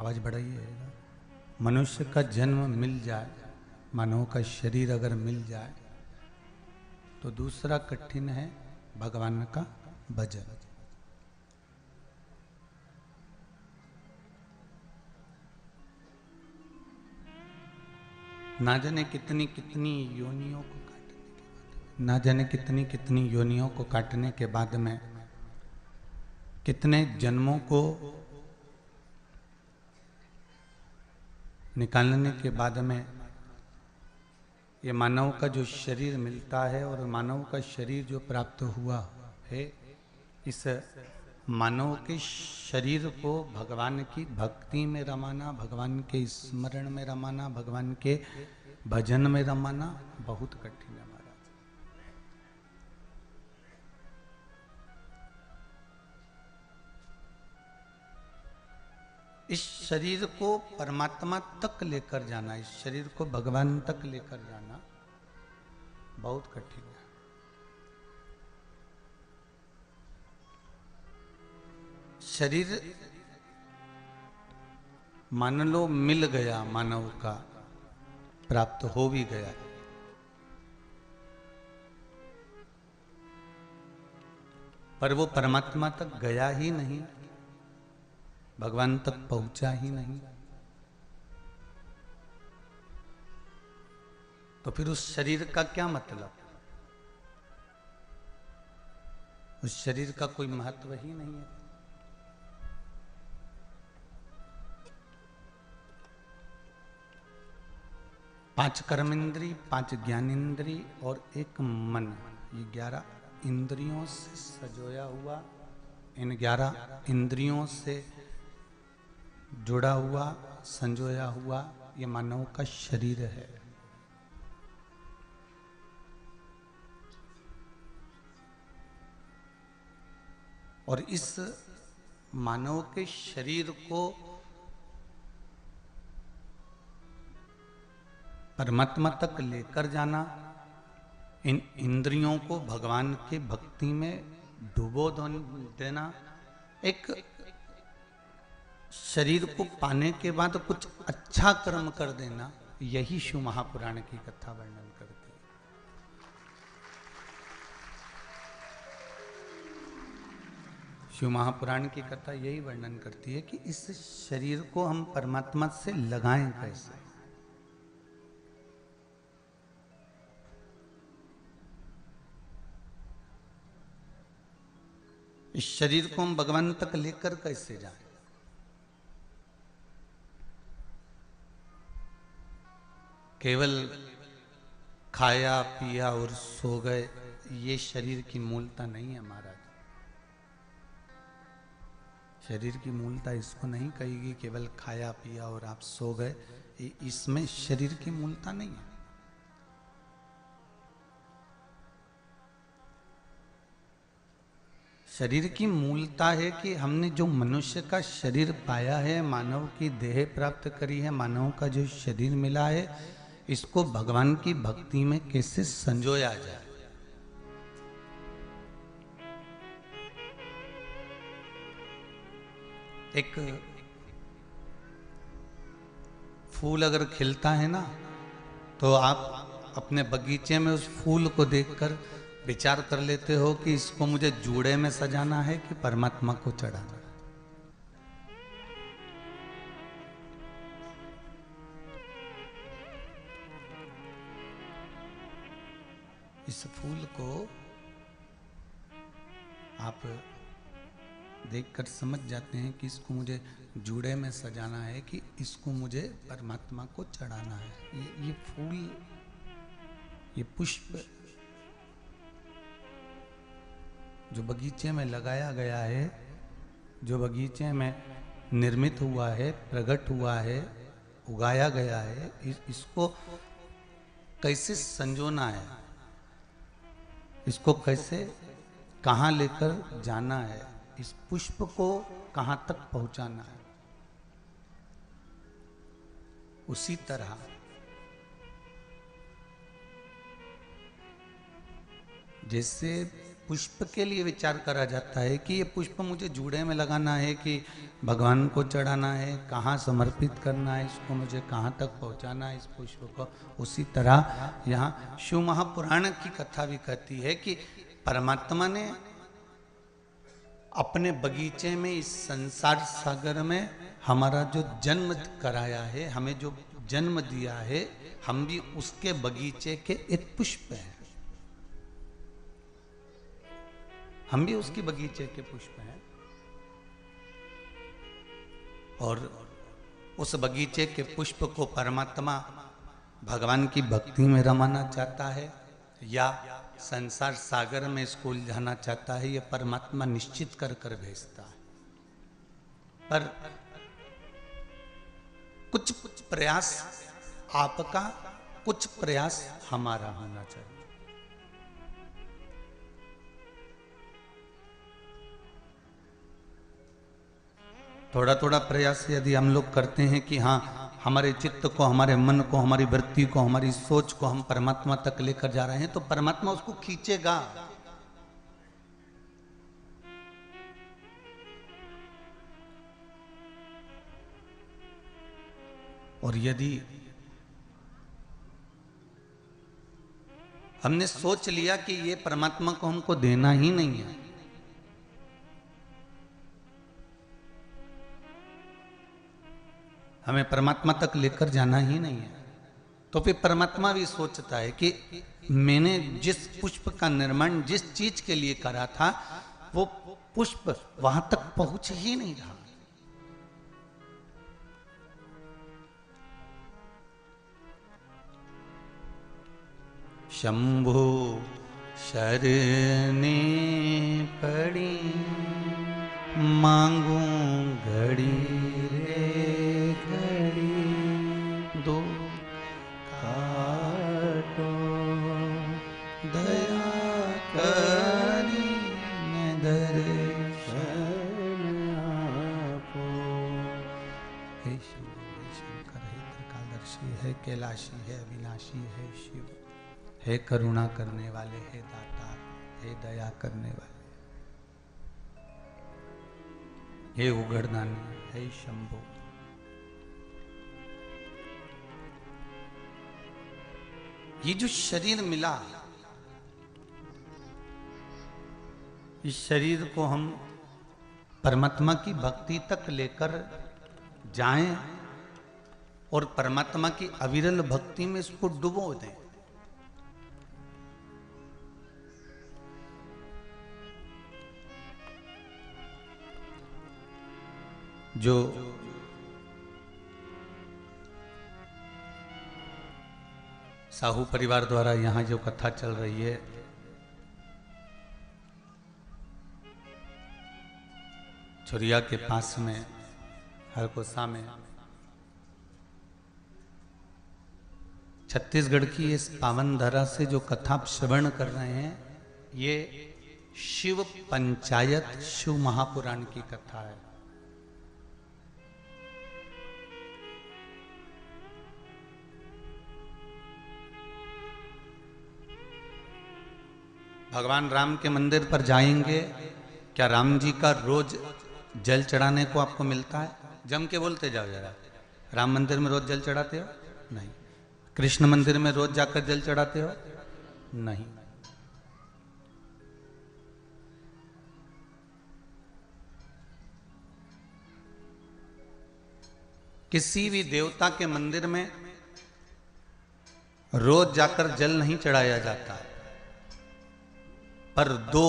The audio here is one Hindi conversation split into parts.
आवाज बढ़ाइए। मनुष्य का जन्म मिल जाए, मानव का शरीर अगर मिल जाए तो दूसरा कठिन है भगवान का भजन। ना जाने कितनी कितनी योनियों को काटने, ना जाने कितनी कितनी योनियों को काटने के बाद में, कितने जन्मों को निकालने के बाद में ये मानव का जो शरीर मिलता है और मानव का शरीर जो प्राप्त हुआ है, इस मानव के शरीर को भगवान की भक्ति में रमाना, भगवान के स्मरण में रमाना, भगवान के भजन में रमाना बहुत कठिन है महाराज। इस शरीर को परमात्मा तक लेकर जाना, इस शरीर को भगवान तक लेकर जाना बहुत कठिन है। शरीर मान लो मिल गया, मानव का प्राप्त हो भी गया, पर वो परमात्मा तक गया ही नहीं, भगवान तक पहुंचा ही नहीं। तो फिर उस शरीर का क्या मतलब? उस शरीर का कोई महत्व ही नहीं है। पांच कर्मेंद्री, पांच ज्ञानेंद्री और एक मन, ये 11 इंद्रियों से सजोया हुआ, इन 11 इंद्रियों से जुड़ा हुआ, संजोया हुआ ये मानव का शरीर है। और इस मानव के शरीर को परमात्मा तक लेकर जाना, इन इंद्रियों को भगवान के भक्ति में डुबो देना, एक शरीर को पाने के बाद कुछ अच्छा कर्म कर देना, यही शिव महापुराण की कथा वर्णन करती है। शिव महापुराण की कथा यही वर्णन करती है कि इस शरीर को हम परमात्मा से लगाएं कैसे। इस शरीर को हम भगवान तक लेकर कैसे जाएं। केवल खाया पिया और सो गए, ये शरीर की मूलता नहीं है महाराज। शरीर की मूलता इसको नहीं कहेगी केवल खाया पिया और आप सो गए, इसमें शरीर की मूलता नहीं है। शरीर की मूलता है कि हमने जो मनुष्य का शरीर पाया है, मानव की देह प्राप्त करी है, मानव का जो शरीर मिला है, इसको भगवान की भक्ति में कैसे संजोया जाए। एक फूल अगर खिलता है ना, तो आप अपने बगीचे में उस फूल को देखकर विचार कर लेते हो कि इसको मुझे जूड़े में सजाना है कि परमात्मा को चढ़ाना है। इस फूल को आप देखकर समझ जाते हैं कि इसको मुझे जूड़े में सजाना है कि इसको मुझे परमात्मा को चढ़ाना है। ये फूल, ये पुष्प जो बगीचे में लगाया गया है, जो बगीचे में निर्मित हुआ है, प्रकट हुआ है, उगाया गया है, इसको कैसे संजोना है, इसको कैसे कहाँ लेकर जाना है, इस पुष्प को कहाँ तक पहुंचाना है। उसी तरह जैसे पुष्प के लिए विचार करा जाता है कि ये पुष्प मुझे जूड़े में लगाना है कि भगवान को चढ़ाना है, कहाँ समर्पित करना है इसको, मुझे कहाँ तक पहुँचाना है इस पुष्प को। उसी तरह यहाँ शिव महापुराण की कथा भी कहती है कि परमात्मा ने अपने बगीचे में, इस संसार सागर में हमारा जो जन्म कराया है, हमें जो जन्म दिया है, हम भी उसके बगीचे के एक पुष्प हैं। हम भी उसकी बगीचे के पुष्प हैं और उस बगीचे के पुष्प को परमात्मा भगवान की भक्ति में रमाना चाहता है या संसार सागर में इसको उलझाना चाहता है, ये परमात्मा निश्चित कर कर भेजता है। पर कुछ प्रयास आपका, कुछ प्रयास हमारा होना चाहिए। थोड़ा थोड़ा प्रयास यदि हम लोग करते हैं कि हाँ, हमारे चित्त को, हमारे मन को, हमारी वृत्ति को, हमारी सोच को हम परमात्मा तक लेकर जा रहे हैं, तो परमात्मा उसको खींचेगा। और यदि हमने सोच लिया कि ये परमात्मा को हमको देना ही नहीं है, हमें परमात्मा तक लेकर जाना ही नहीं है, तो फिर परमात्मा भी सोचता है कि मैंने जिस पुष्प का निर्माण जिस चीज के लिए करा था, वो पुष्प वहां तक पहुंच ही नहीं रहा। शंभु शरणे पड़ी मांगू घड़ी रे घड़ी, दो काटो दया करी दर्शन आपो। हे शिव, हे शंकर, हे त्रिकालदर्शी, है कैलाशी, है अविनाशी, है शिव, हे करुणा करने वाले, हे दाता, हे दया करने वाले, हे उगड़दानी, हे शंभु। ये जो शरीर मिला, इस शरीर को हम परमात्मा की भक्ति तक लेकर जाएं और परमात्मा की अविरल भक्ति में इसको डुबो दें। जो साहू परिवार द्वारा यहाँ जो कथा चल रही है, छुरिया के पास में हरकोसा में, छत्तीसगढ़ की इस पावन धरा से जो कथा आप श्रवण कर रहे हैं, ये शिव पंचायत, शिव महापुराण की कथा है। भगवान राम के मंदिर पर जाएंगे, क्या राम जी का रोज जल चढ़ाने को आपको मिलता है? जम के बोलते जाओ जरा, राम मंदिर में रोज जल चढ़ाते हो? नहीं। कृष्ण मंदिर में रोज जाकर जल चढ़ाते हो? नहीं। किसी भी देवता के मंदिर में रोज जाकर जल नहीं चढ़ाया जाता, पर दो,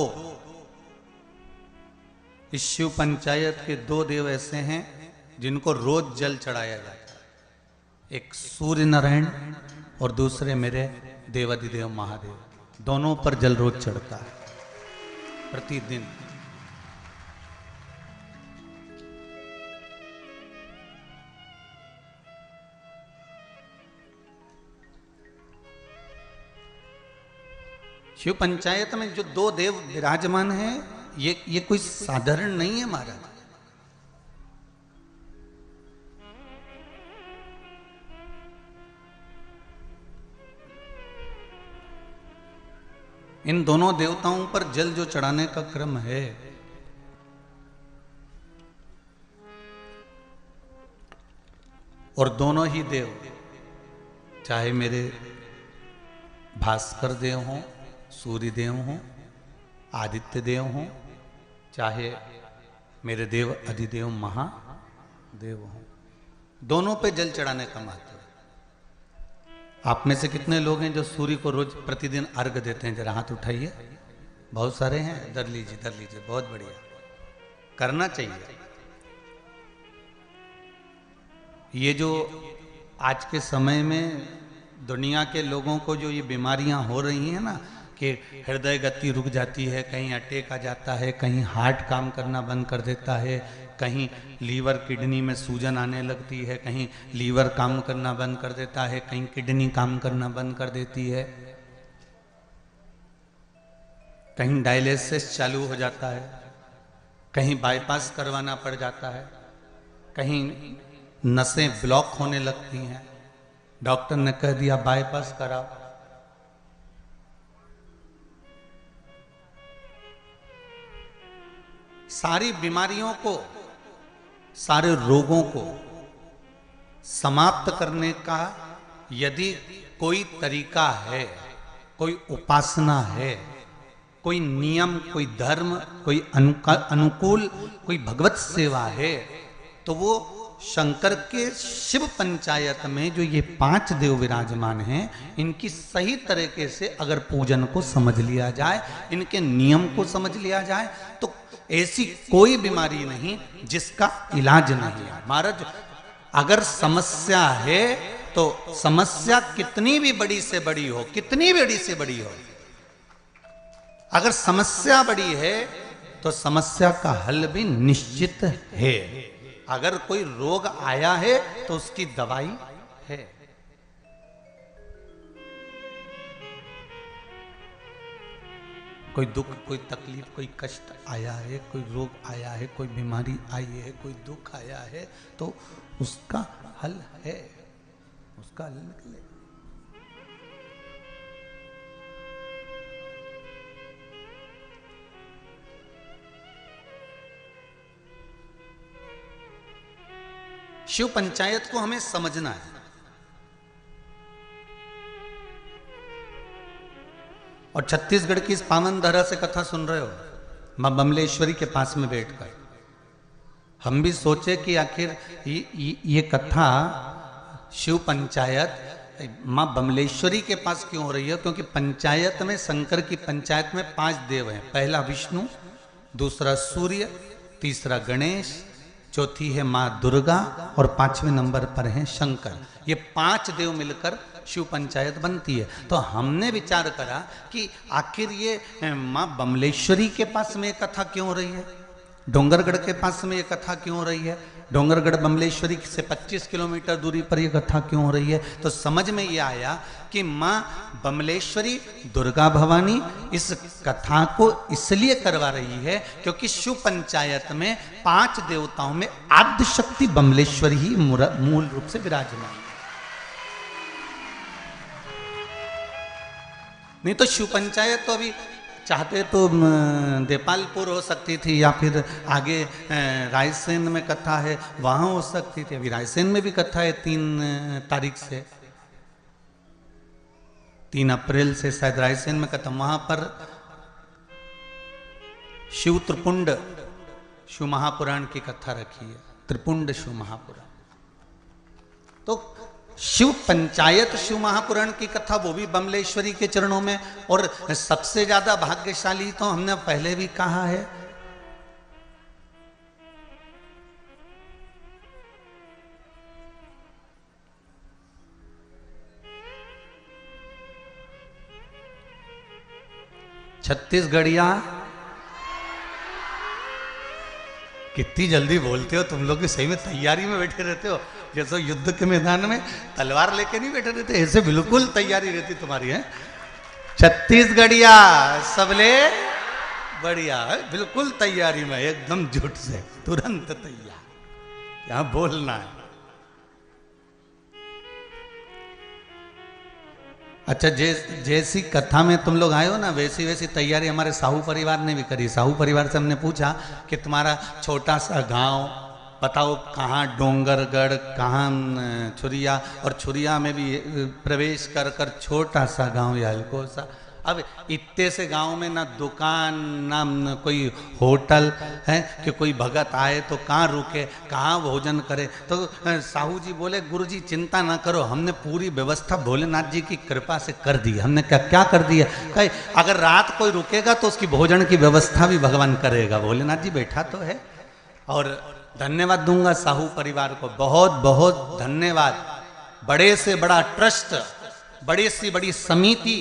इस शिव पंचायत के दो देव ऐसे हैं जिनको रोज जल चढ़ाया जाता है। एक सूर्य नारायण और दूसरे मेरे देवाधिदेव महादेव, दोनों पर जल रोज चढ़ता है प्रतिदिन। शिव पंचायत में जो दो देव विराजमान हैं, ये कोई साधारण नहीं है महाराज। इन दोनों देवताओं पर जल जो चढ़ाने का क्रम है, और दोनों ही देव, चाहे मेरे भास्कर देव हों, सूर्य देव हों, आदित्य देव हों, चाहे मेरे देव अधिदेव महादेव हों, दोनों पे जल चढ़ाने का महत्व है। आप में से कितने लोग हैं जो सूर्य को रोज प्रतिदिन अर्घ देते हैं? जरा हाथ उठाइए। बहुत सारे हैं। धर लीजिए, बहुत बढ़िया, करना चाहिए। ये जो आज के समय में दुनिया के लोगों को जो ये बीमारियां हो रही हैं ना, कि हृदय गति रुक जाती है, कहीं अटैक आ जाता है, कहीं हार्ट काम करना बंद कर देता है, कहीं लीवर किडनी में सूजन आने लगती है, कहीं लीवर काम करना बंद कर देता है, कहीं किडनी काम करना बंद कर देती है, कहीं डायलिसिस चालू हो जाता है, कहीं बाईपास करवाना पड़ जाता है, कहीं नसें ब्लॉक होने लगती हैं, डॉक्टर ने कह दिया बाईपास कराओ। सारी बीमारियों को, सारे रोगों को समाप्त करने का यदि कोई तरीका है, कोई उपासना है, कोई नियम, कोई धर्म, कोई अनुकूल, कोई भगवत सेवा है, तो वो शंकर के शिव पंचायत में जो ये 5 देव विराजमान हैं, इनकी सही तरीके से अगर पूजन को समझ लिया जाए, इनके नियम को समझ लिया जाए, तो ऐसी कोई बीमारी नहीं जिसका इलाज नहीं है। महाराज, अगर समस्या है तो समस्या कितनी भी बड़ी से बड़ी हो, कितनी बड़ी से बड़ी हो, अगर समस्या बड़ी है तो समस्या का हल भी निश्चित है। अगर कोई रोग आया है तो उसकी दवाई है। कोई दुख, कोई तकलीफ, कोई कष्ट आया है, कोई रोग आया है, कोई बीमारी आई है, कोई दुख आया है, तो उसका हल है, उसका हल निकले। शिव पंचायत को हमें समझना है। और छत्तीसगढ़ की इस पावन धरा से कथा सुन रहे हो, मां बमलेश्वरी के पास में बैठकर हम भी सोचे कि आखिर ये कथा शिव पंचायत मां बमलेश्वरी के पास क्यों हो रही है? क्योंकि पंचायत में, शंकर की पंचायत में 5 देव हैं। पहला विष्णु, दूसरा सूर्य, तीसरा गणेश, चौथी है मां दुर्गा और 5वें नंबर पर है शंकर। ये 5 देव मिलकर शिव पंचायत बनती है। तो हमने विचार करा कि आखिर ये मां बमलेश्वरी के पास में कथा क्यों हो रही है, डोंगरगढ़ के पास में ये कथा क्यों हो रही है, डोंगरगढ़ बमलेश्वरी से 25 किलोमीटर दूरी पर यह कथा क्यों हो रही है? तो समझ में ये आया कि मां बमलेश्वरी दुर्गा भवानी इस कथा को इसलिए करवा रही है क्योंकि शिव पंचायत में 5 देवताओं में आद्य शक्ति बमलेश्वरी ही मूल रूप से विराजमान है। नहीं तो शिव पंचायत तो अभी चाहते तो देपालपुर हो सकती थी, या फिर आगे रायसेन में कथा है वहां हो सकती थी। अभी रायसेन में भी कथा है 3 तारीख से, 3 अप्रैल से शायद रायसेन में कथा। वहां पर शिव त्रिपुंड शिव महापुराण की कथा रखी है, त्रिपुंड शिव महापुराण। तो शिव पंचायत शिव महापुराण की कथा वो भी बमलेश्वरी के चरणों में। और सबसे ज्यादा भाग्यशाली तो हमने पहले भी कहा है, छत्तीसगढ़िया। कितनी जल्दी बोलते हो तुम लोग, सही में तैयारी में बैठे रहते हो, जैसे युद्ध के मैदान में तलवार लेके नहीं बैठे रहते, ऐसे बिल्कुल तैयारी रहती तुम्हारी है। छत्तीसगढ़िया सबले बढ़िया, बिल्कुल तैयारी में, एकदम झूठ से तुरंत तैयार, यहां बोलना है। अच्छा, जैसी कथा में तुम लोग आए हो ना, वैसी वैसी तैयारी हमारे साहू परिवार ने भी करी। साहू परिवार से हमने पूछा कि तुम्हारा छोटा सा गांव बताओ, कहाँ डोंगरगढ़, कहाँ छुरिया, और छुरिया में भी प्रवेश कर कर छोटा सा गांव या हल्को सा। अब इतने से गांव में ना दुकान ना कोई होटल है कि कोई भगत आए तो कहाँ रुके, कहाँ भोजन करे। तो साहू जी बोले, गुरुजी चिंता ना करो, हमने पूरी व्यवस्था भोलेनाथ जी की कृपा से कर दी। हमने क्या कर दिया? कहे अगर रात कोई रुकेगा तो उसकी भोजन की व्यवस्था भी भगवान करेगा। भोलेनाथ जी बैठा तो है। और धन्यवाद दूंगा साहू परिवार को, बहुत बहुत धन्यवाद। बड़े से बड़ा ट्रस्ट, बड़ी से बड़ी समिति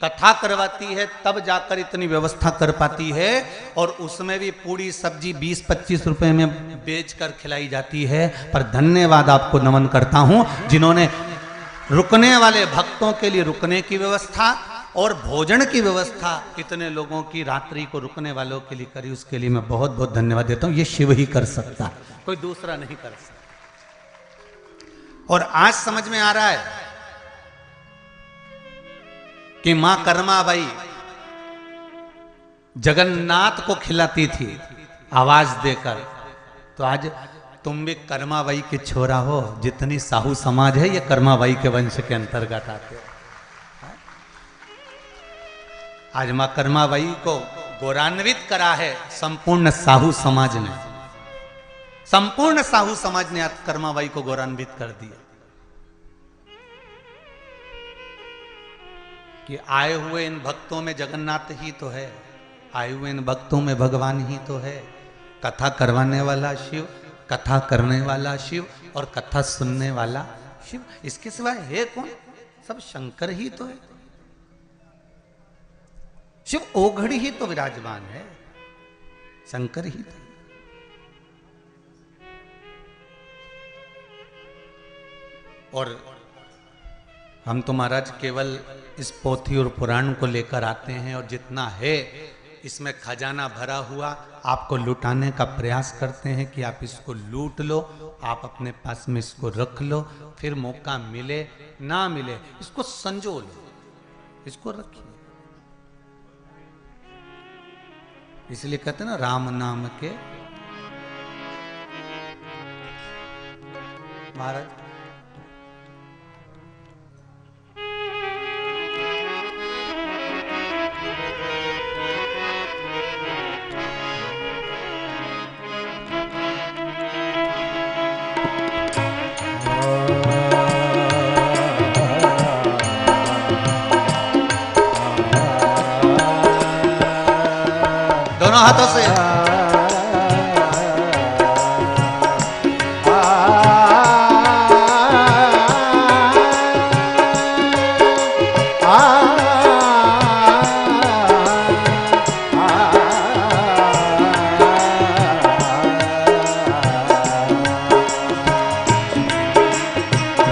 कथा करवाती है, तब जाकर इतनी व्यवस्था कर पाती है। और उसमें भी पूरी सब्जी 20-25 रुपए में बेचकर खिलाई जाती है। पर धन्यवाद आपको नमन करता हूं, जिन्होंने रुकने वाले भक्तों के लिए रुकने की व्यवस्था और भोजन की व्यवस्था इतने लोगों की रात्रि को रुकने वालों के लिए करी। उसके लिए मैं बहुत बहुत धन्यवाद देता हूं। ये शिव ही कर सकता, कोई दूसरा नहीं कर सकता। और आज समझ में आ रहा है कि मां कर्माबाई जगन्नाथ को खिलाती थी आवाज देकर। तो आज तुम भी कर्माबाई के छोरा हो। जितनी साहू समाज है ये कर्माबाई के वंश के अंतर्गत आते हैं। आज मां कर्माबाई को गौरवान्वित करा है संपूर्ण साहू समाज ने। संपूर्ण साहू समाज ने आज कर्माबाई को गौरवान्वित कर दिया कि आए हुए इन भक्तों में जगन्नाथ ही तो है, आए हुए इन भक्तों में भगवान ही तो है। कथा करवाने वाला शिव, कथा करने वाला शिव और कथा सुनने वाला शिव, इसके सिवाय है कौन? सब शंकर ही तो है। शिव ओघड़ी ही तो विराजमान है, शंकर ही तो। और हम तो महाराज केवल इस पोथी और पुराण को लेकर आते हैं, और जितना है इसमें खजाना भरा हुआ आपको लुटाने का प्रयास करते हैं कि आप इसको लूट लो, आप अपने पास में इसको रख लो, फिर मौका मिले ना मिले इसको संजो लो, इसको रखिए। इसलिए कहते हैं ना, राम नाम के महाराज हाथों से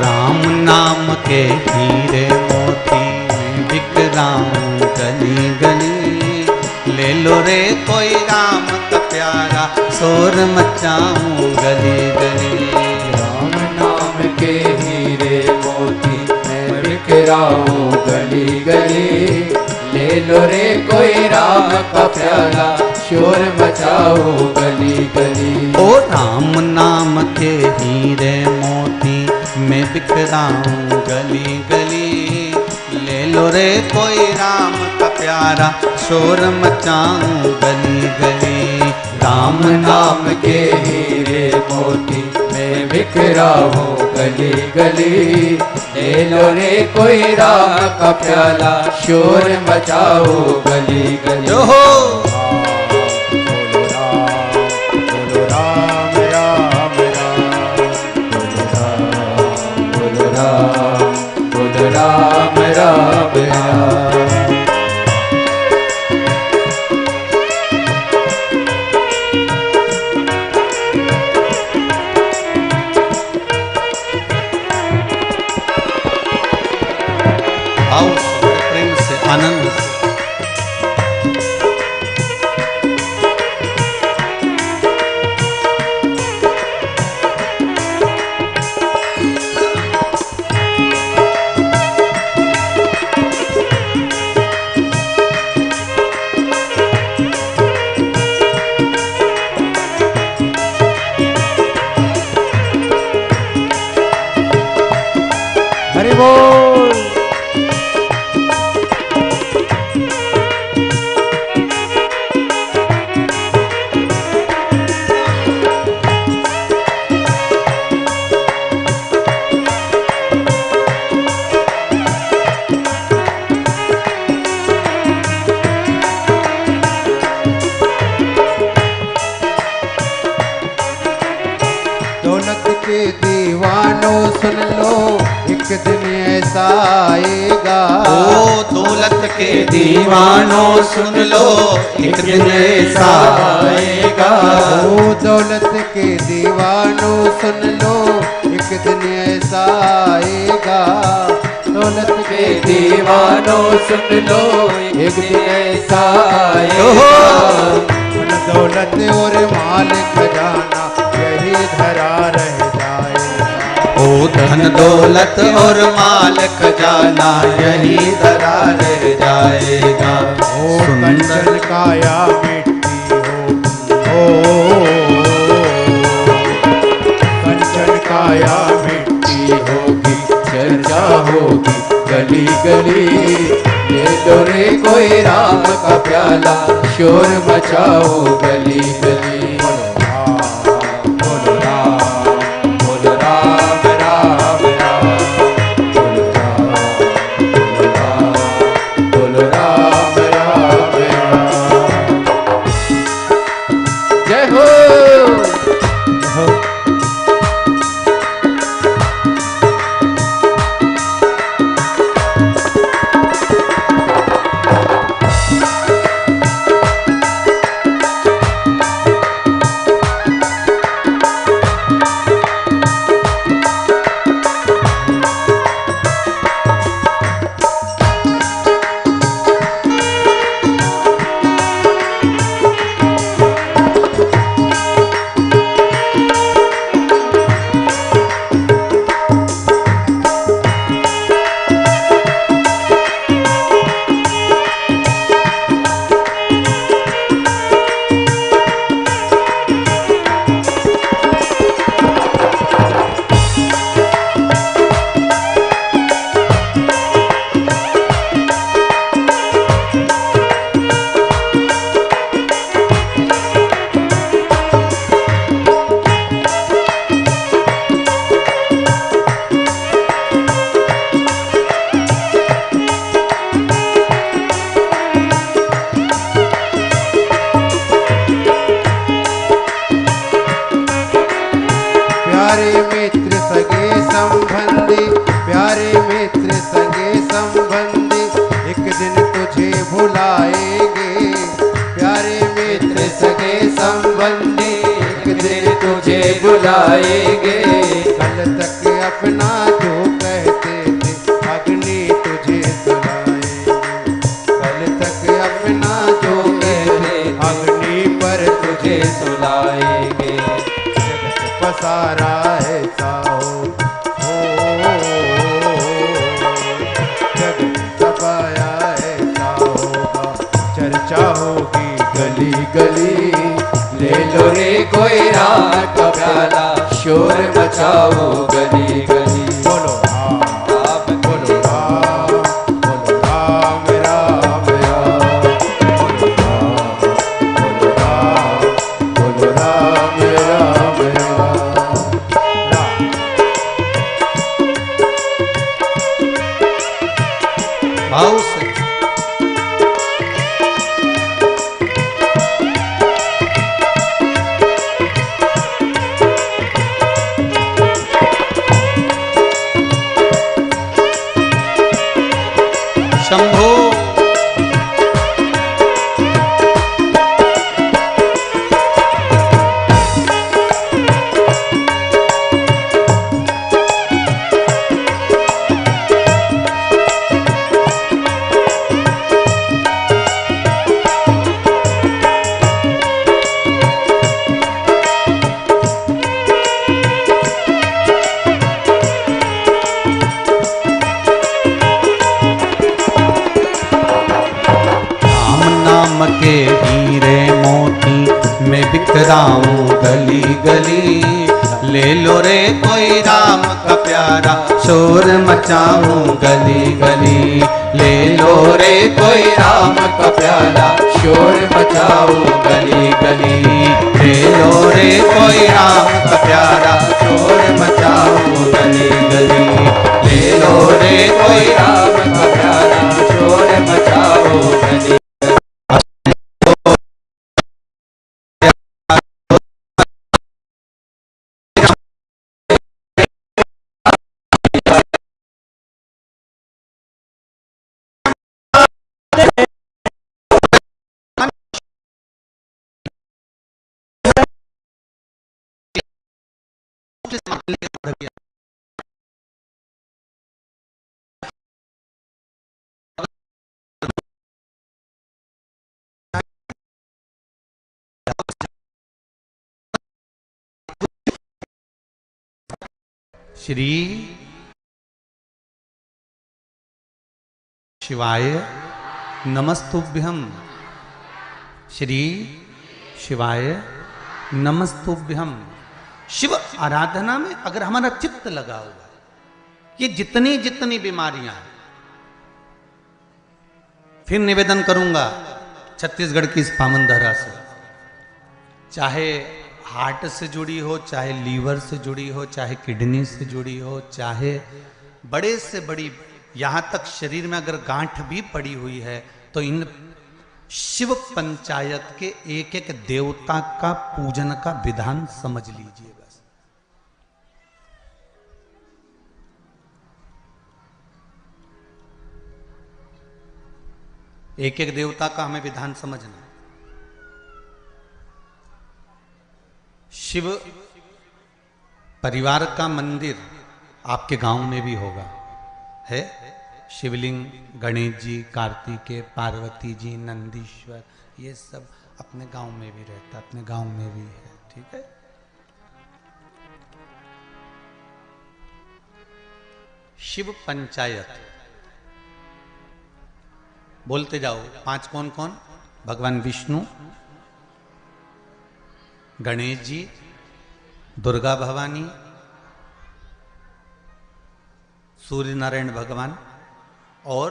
राम नाम के हीरे मोती बिखराऊं गली गली, ले लो रे कोई राम का प्यारा, शोर मचाऊं गली गली। राम नाम के हीरे मोती मैं बिखराऊं गली गली, ले लो रे कोई राम का प्यारा, शोर मचाऊं गली गली। ओ राम नाम के हीरे मोती मैं बिखराऊं गली गली, ले लो रे कोई राम का प्यारा, शोर मचाऊं गली गली। राम नाम के हीरे मोती मैं बिखराऊं गली गली, ले लो रे कोई राम का प्याला, शोर मचाऊं गली गली। जो हो बोलो राम राम राम, बोलो राम राम राम। प्रेम से आनंद बोल। दौलत के दीवानों सुन लो, एक दिन ऐसा आएगा। ओ दौलत के दीवानों सुन लो, एक दिन ऐसा आएगा। ओ दौलत के दीवानों सुन लो, एक दिन ऐसा आएगा। दौलत के दीवानों सुन लो, एक दिन ऐसा आएगा। दौलत और माल खजाना यही धरा रह जाएगा। ओ धन दौलत और माल खजाना यही धरा रह जाएगा। ओ कंचन काया मिट्टी हो, कंचन काया मिट्टी होगी, चर्चा होगी गली गली। ले लो रे कोई राम का प्याला, शोर मचाओ गली गली। बोलो राम, बोलो राम, राम राम, बोलो राम, बोलो राम, बोलो राम, राम राम। जय हो। प्यारे मित्र सगे संबंधी, प्यारे मित्र सगे संबंधी, एक दिन तुझे भुलाएंगे। प्यारे मित्र सगे संबंधी, एक दिन तुझे भुलाएंगे। कल तक अपना जो कहते थे, अग्नि तुझे सुनाएंगे। कल तक अपना जो कहते, अग्नि पर तुझे सुनाएंगे। पसारा ऐसा हो, जगत सपाया ऐसा होगा, चर्चा होगी गली गली। ले लो रे कोई राम का प्याला, शोर मचाओ गली गली। बोलो राम, बोलो राम, बोलो राम, राम राम, बोलो राम, बोलो राम, बोलो राम, राम राम। भाव से शंभो के हीरे मोती मैं बिखराऊं गली गली। ले लो रे कोई राम का प्यारा, शोर मच मचाऊं गली गली। ले लो रे कोई राम का प्याला, शोर मचाऊं गली गली। ले लो रे कोई राम का प्याला, शोर मचाऊं गली गली। ले लो रे कोई राम का प्याला, शोर मचाऊं गली। श्री शिवाय नमस्तुभ्यम। श्री शिवाय नमस्तुभ्यम। शिव आराधना में अगर हमारा चित्त लगा हुआ है, ये जितनी जितनी बीमारियां हैं, फिर निवेदन करूंगा छत्तीसगढ़ की इस पावन धरा से, चाहे हार्ट से जुड़ी हो, चाहे लीवर से जुड़ी हो, चाहे किडनी से जुड़ी हो, चाहे बड़े से बड़ी, यहां तक शरीर में अगर गांठ भी पड़ी हुई है, तो इन शिव पंचायत के एक एक देवता का पूजन का विधान समझ लीजिए बस। एक एक देवता का हमें विधान समझना। शिव परिवार का मंदिर आपके गांव में भी होगा, है शिवलिंग, गणेश जी, कार्तिकेय, पार्वती जी, नंदीश्वर, ये सब अपने गांव में भी रहता, अपने गांव में भी है, ठीक है। शिव पंचायत बोलते जाओ। 5 कौन कौन? भगवान विष्णु, गणेश जी, दुर्गा भवानी, सूर्य नारायण भगवान और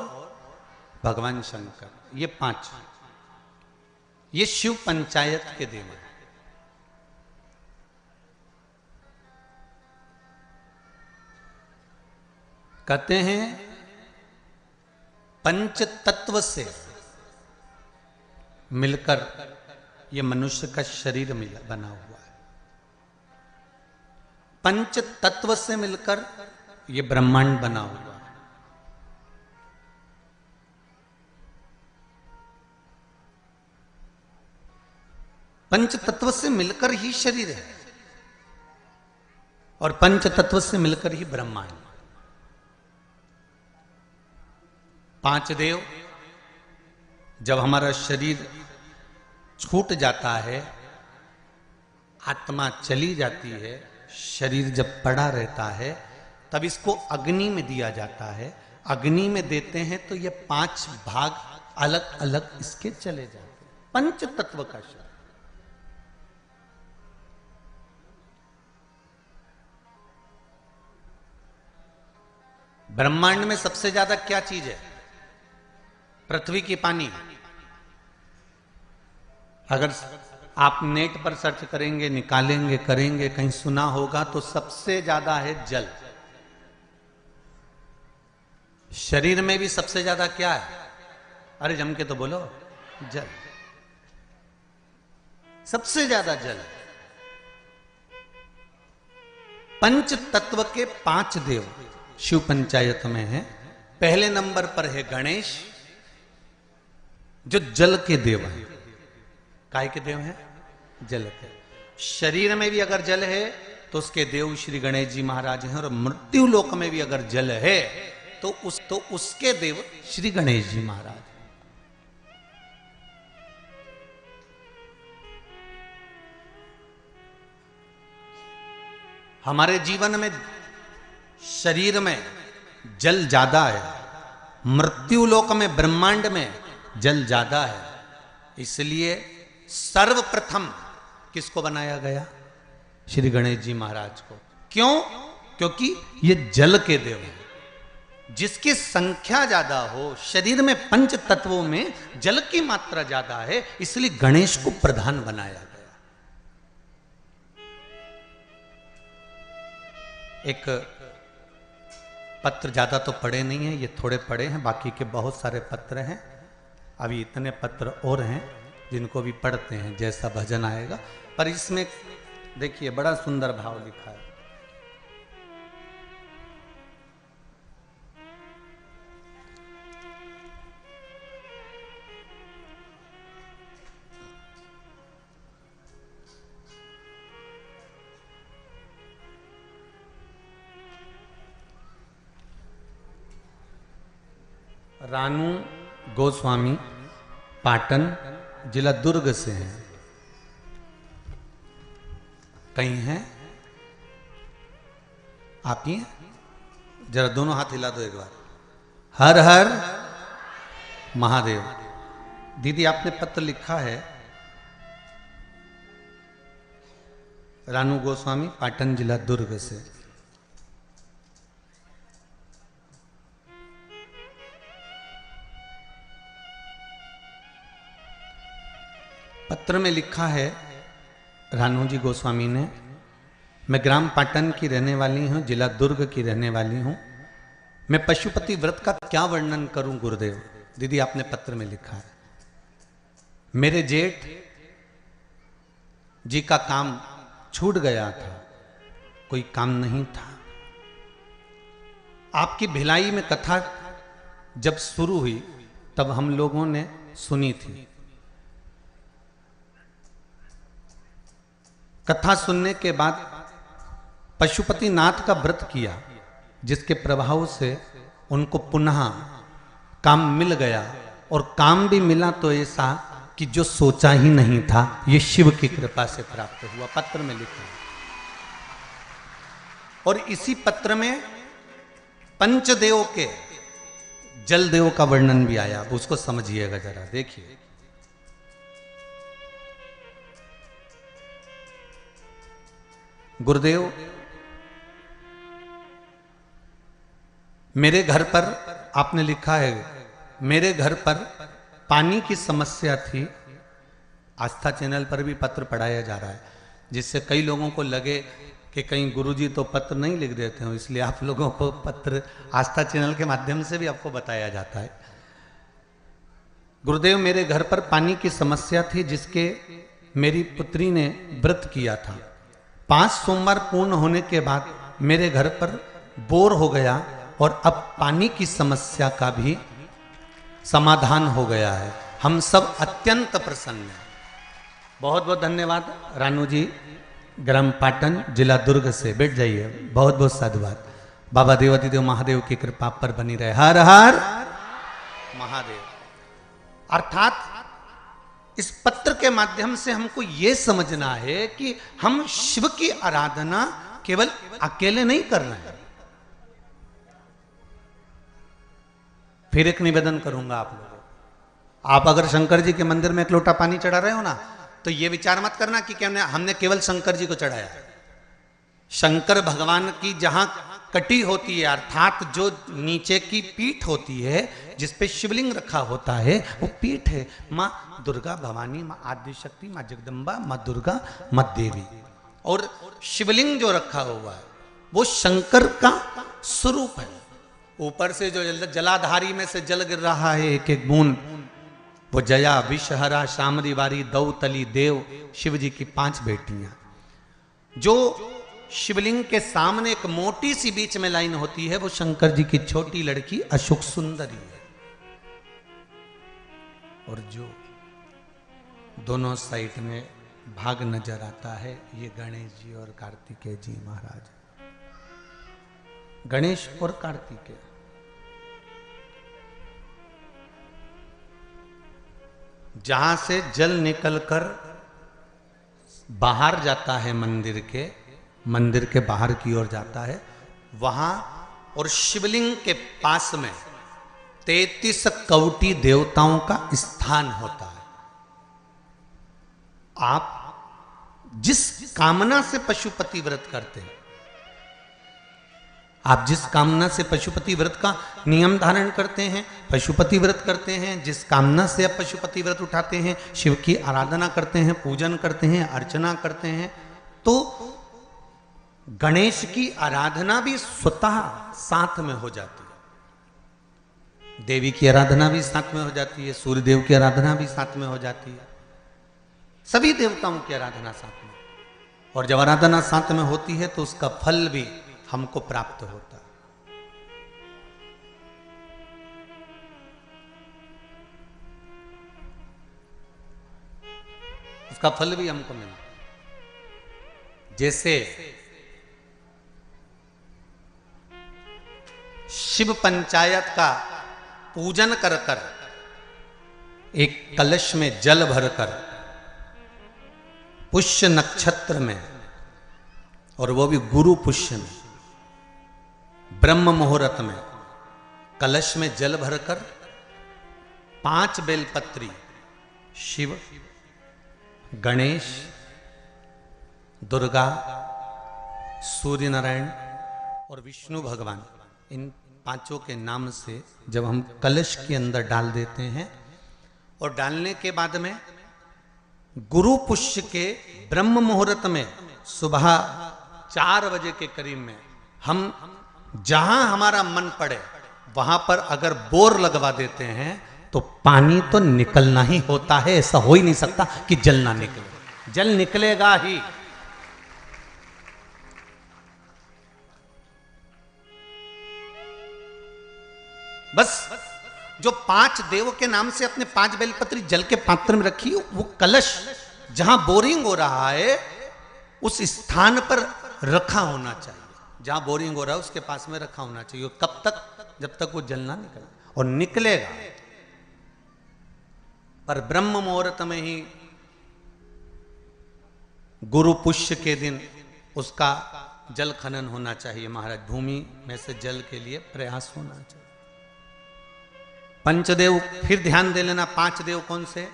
भगवान शंकर। ये 5, ये शिव पंचायत के देव हैं। कहते हैं पंच तत्व से मिलकर ये मनुष्य का शरीर बना हुआ है। पंच तत्व से मिलकर ये ब्रह्मांड बना हुआ है। पंच तत्व से मिलकर ही शरीर है और पंच तत्व से मिलकर ही ब्रह्मांड। 5 देव, जब हमारा शरीर छूट जाता है, आत्मा चली जाती है, शरीर जब पड़ा रहता है, तब इसको अग्नि में दिया जाता है। अग्नि में देते हैं तो ये 5 भाग अलग अलग इसके चले जाते हैं। पंच तत्व का शरीर। ब्रह्मांड में सबसे ज्यादा क्या चीज है? पृथ्वी की पानी। अगर आप नेट पर सर्च करेंगे, निकालेंगे, करेंगे, कहीं सुना होगा तो सबसे ज्यादा है जल। शरीर में भी सबसे ज्यादा क्या है? अरे जम के तो बोलो, जल। सबसे ज्यादा जल। पंच तत्व के 5 देव शिव पंचायत में है। पहले नंबर पर है गणेश, जो जल के देव हैं। काय के देव हैं? जल के। शरीर में भी अगर जल है तो उसके देव श्री गणेश जी महाराज हैं, और मृत्यु लोक में भी अगर जल है तो उसके देव श्री गणेश जी महाराज। हमारे जीवन में शरीर में जल ज्यादा है, मृत्यु लोक में ब्रह्मांड में जल ज्यादा है। इसलिए सर्वप्रथम किसको बनाया गया? श्री गणेश जी महाराज को। क्यों? क्योंकि ये जल के देव हैं। जिसकी संख्या ज्यादा हो, शरीर में पंच तत्वों में जल की मात्रा ज्यादा है, इसलिए गणेश को प्रधान बनाया गया। एक पत्र ज्यादा तो पढ़े नहीं है, ये थोड़े पढ़े हैं, बाकी के बहुत सारे पत्र हैं। अभी इतने पत्र और हैं जिनको भी पढ़ते हैं, जैसा भजन आएगा। पर इसमें देखिए बड़ा सुंदर भाव लिखा है। रानू गोस्वामी पाटन जिला दुर्ग से हैं। कहीं हैं आप ही हैं? जरा दोनों हाथ हिला दो एक बार। हर हर महादेव। दीदी आपने पत्र लिखा है, रानू गोस्वामी पाटन जिला दुर्ग से। पत्र में लिखा है रानू जी गोस्वामी ने, मैं ग्राम पाटन की रहने वाली हूँ, जिला दुर्ग की रहने वाली हूँ। मैं पशुपति व्रत का क्या वर्णन करूं गुरुदेव। दीदी आपने पत्र में लिखा है, मेरे जेठ जी का काम छूट गया था, कोई काम नहीं था। आपकी भिलाई में कथा जब शुरू हुई तब हम लोगों ने सुनी थी। कथा सुनने के बाद पशुपति नाथ का व्रत किया, जिसके प्रभाव से उनको पुनः काम मिल गया, और काम भी मिला तो ऐसा कि जो सोचा ही नहीं था, ये शिव की कृपा से प्राप्त हुआ। पत्र में लिखा। और इसी पत्र में पंचदेव के जलदेव का वर्णन भी आया, उसको समझिएगा जरा, देखिए। गुरुदेव, मेरे घर पर आपने लिखा है, मेरे घर पर पानी की समस्या थी। आस्था चैनल पर भी पत्र पढ़ाया जा रहा है, जिससे कई लोगों को लगे कि कहीं गुरुजी तो पत्र नहीं लिख देते हो, इसलिए आप लोगों को पत्र आस्था चैनल के माध्यम से भी आपको बताया जाता है। गुरुदेव, मेरे घर पर पानी की समस्या थी, जिसके मेरी पुत्री ने व्रत किया था। 5 सोमवार पूर्ण होने के बाद मेरे घर पर बोर हो गया, और अब पानी की समस्या का भी समाधान हो गया है। हम सब अत्यंत प्रसन्न हैं। बहुत बहुत धन्यवाद रानू जी, ग्राम पाटन जिला दुर्ग से। बैठ जाइए। बहुत बहुत साधुवाद। बाबा देवादिदेव महादेव की कृपा पर बनी रहे। हर हर महादेव। अर्थात इस पत्र के माध्यम से हमको यह समझना है कि हम शिव की आराधना केवल अकेले नहीं कर रहे हैं। फिर एक निवेदन करूंगा आप लोगों को, आप अगर शंकर जी के मंदिर में एक लोटा पानी चढ़ा रहे हो ना, तो ये विचार मत करना कि हमने केवल शंकर जी को चढ़ाया। शंकर भगवान की जहां कटी होती है, अर्थात जो नीचे की पीठ होती है जिसपे शिवलिंग रखा होता है, वो पीठ है माँ दुर्गा भवानी, माँ आदिशक्ति, माँ जगदम्बा, माँ दुर्गा, माँ देवी। और शिवलिंग जो रखा हुआ है वो शंकर का स्वरूप है। ऊपर से जो जलाधारी में से जल गिर रहा है एक एक बूंद, वो जया, विषहरा, शामरी वारी, दौतली, देव, शिव जी की 5 बेटियां। जो शिवलिंग के सामने एक मोटी सी बीच में लाइन होती है, वो शंकर जी की छोटी लड़की अशोक सुंदरी है। और जो दोनों साइड में भाग नजर आता है, ये गणेश जी और कार्तिकेय जी महाराज। गणेश और कार्तिकेय जहां से जल निकलकर बाहर जाता है मंदिर के बाहर की ओर जाता है, वहां और शिवलिंग के पास में 33 कवटी देवताओं का स्थान होता है। आप जिस कामना से पशुपति व्रत करते हैं, आप जिस कामना से पशुपति व्रत का नियम धारण करते हैं, पशुपति व्रत करते हैं, जिस कामना से आप पशुपति व्रत उठाते हैं, शिव की आराधना करते हैं, पूजन करते हैं, अर्चना करते हैं, तो गणेश की आराधना भी स्वतः साथ में हो जाती है। देवी की आराधना भी साथ में हो जाती है, सूर्य देव की आराधना भी साथ में हो जाती है, सभी देवताओं की आराधना साथ में। और जब आराधना साथ में होती है तो उसका फल भी हमको प्राप्त होता है। उसका फल भी हमको मिलता है। जैसे शिव पंचायत का पूजन कर कर एक कलश में जल भरकर पुष्य नक्षत्र में, और वो भी गुरु पुष्य में, ब्रह्म मुहूर्त में कलश में जल भरकर 5 बेलपत्री शिव, गणेश, दुर्गा, सूर्य नारायण और विष्णु भगवान, इन 5 के नाम से जब हम कलश के अंदर डाल देते हैं, और डालने के बाद में गुरु पुष्य के ब्रह्म मुहूर्त में सुबह 4 बजे के करीब में हम जहां हमारा मन पड़े वहां पर अगर बोर लगवा देते हैं तो पानी तो निकलना ही होता है। ऐसा हो ही नहीं सकता कि जल ना निकले, जल निकलेगा ही। बस जो 5 देव के नाम से अपने 5 बेलपत्री जल के पात्र में रखी, वो कलश जहां बोरिंग हो रहा है उस स्थान पर रखा होना चाहिए। जहां बोरिंग हो रहा है उसके पास में रखा होना चाहिए। कब तक? जब तक वो जल ना निकले, और निकलेगा। पर ब्रह्म मुहूर्त में ही गुरु पुष्य के दिन उसका जल खनन होना चाहिए महाराज। भूमि में से जल के लिए प्रयास होना चाहिए। पंचदेव फिर ध्यान दे लेना। 5 देव कौन से?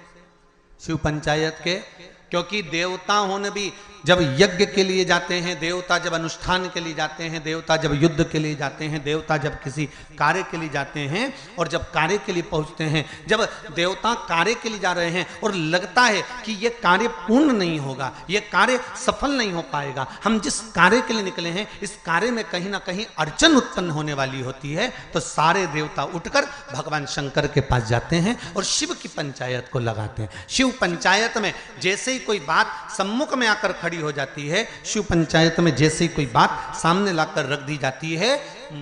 शिव पंचायत के। क्योंकि देवता होने भी जब यज्ञ के लिए जाते हैं, देवता जब अनुष्ठान के लिए जाते हैं, देवता जब युद्ध के लिए जाते हैं, देवता जब किसी कार्य के लिए जाते हैं, और जब कार्य के लिए पहुंचते हैं, जब देवता कार्य के लिए जा रहे हैं और लगता है कि ये कार्य पूर्ण नहीं होगा, ये कार्य सफल नहीं हो पाएगा, हम जिस कार्य के लिए निकले हैं इस कार्य में कहीं ना कहीं अड़चन उत्पन्न होने वाली होती है, तो सारे देवता उठकर भगवान शंकर के पास जाते हैं और शिव की पंचायत को लगाते हैं। शिव पंचायत में जैसे ही कोई बात सम्मुख में आकर खड़ी हो जाती है, शिव पंचायत में जैसे ही कोई बात सामने लाकर रख दी जाती है,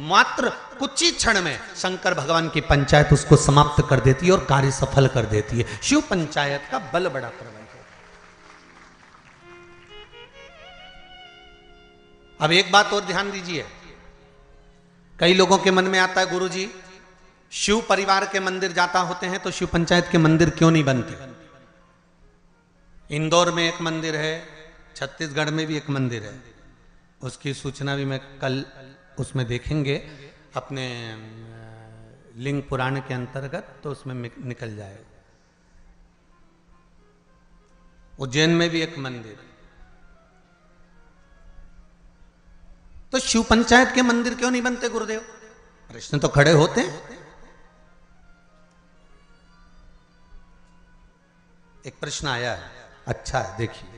मात्र कुछ ही क्षण में शंकर भगवान की पंचायत उसको समाप्त कर देती है और कार्य सफल कर देती है। शिव पंचायत का बल बड़ा प्रबल है। अब एक बात और ध्यान दीजिए। कई लोगों के मन में आता है, गुरुजी शिव परिवार के मंदिर जाता होते हैं तो शिव पंचायत के मंदिर क्यों नहीं बनते? इंदौर में एक मंदिर है, छत्तीसगढ़ में भी एक मंदिर है, उसकी सूचना भी मैं कल उसमें देखेंगे अपने लिंग पुराण के अंतर्गत, तो उसमें निकल जाएगा। उज्जैन में भी एक मंदिर। तो शिव पंचायत के मंदिर क्यों नहीं बनते गुरुदेव? प्रश्न तो खड़े होते हैं। एक प्रश्न आया है, अच्छा है, देखिए।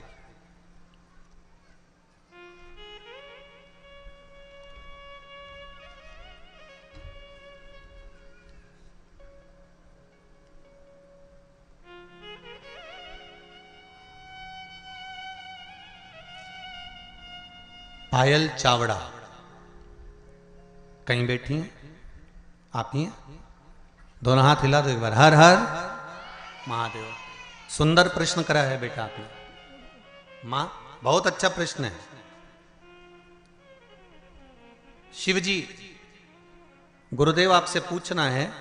पायल चावड़ा कहीं बैठी हैं? आप ही हैं? दोनों हाथ हिला दो एक बार। हर हर महादेव। सुंदर प्रश्न करा है बेटा आपने। मां, बहुत अच्छा प्रश्न है। शिवजी, गुरुदेव आपसे पूछना है,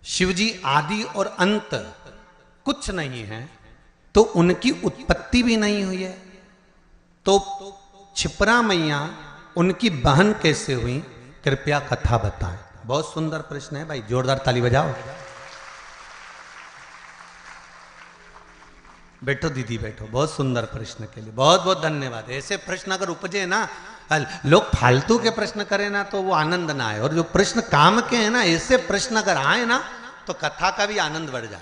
शिवजी आदि और अंत कुछ नहीं है तो उनकी उत्पत्ति भी नहीं हुई है, तो छिपरा मैया उनकी बहन कैसे हुई? कृपया कथा बताएं। बहुत सुंदर प्रश्न है भाई, जोरदार ताली बजाओ। बैठो दीदी बैठो, बहुत सुंदर प्रश्न के लिए बहुत बहुत धन्यवाद। ऐसे प्रश्न अगर उपजे ना लोग फालतू के प्रश्न करें ना तो वो आनंद ना आए, और जो प्रश्न काम के हैं ना, ऐसे प्रश्न अगर आए ना तो कथा का भी आनंद बढ़ जाए,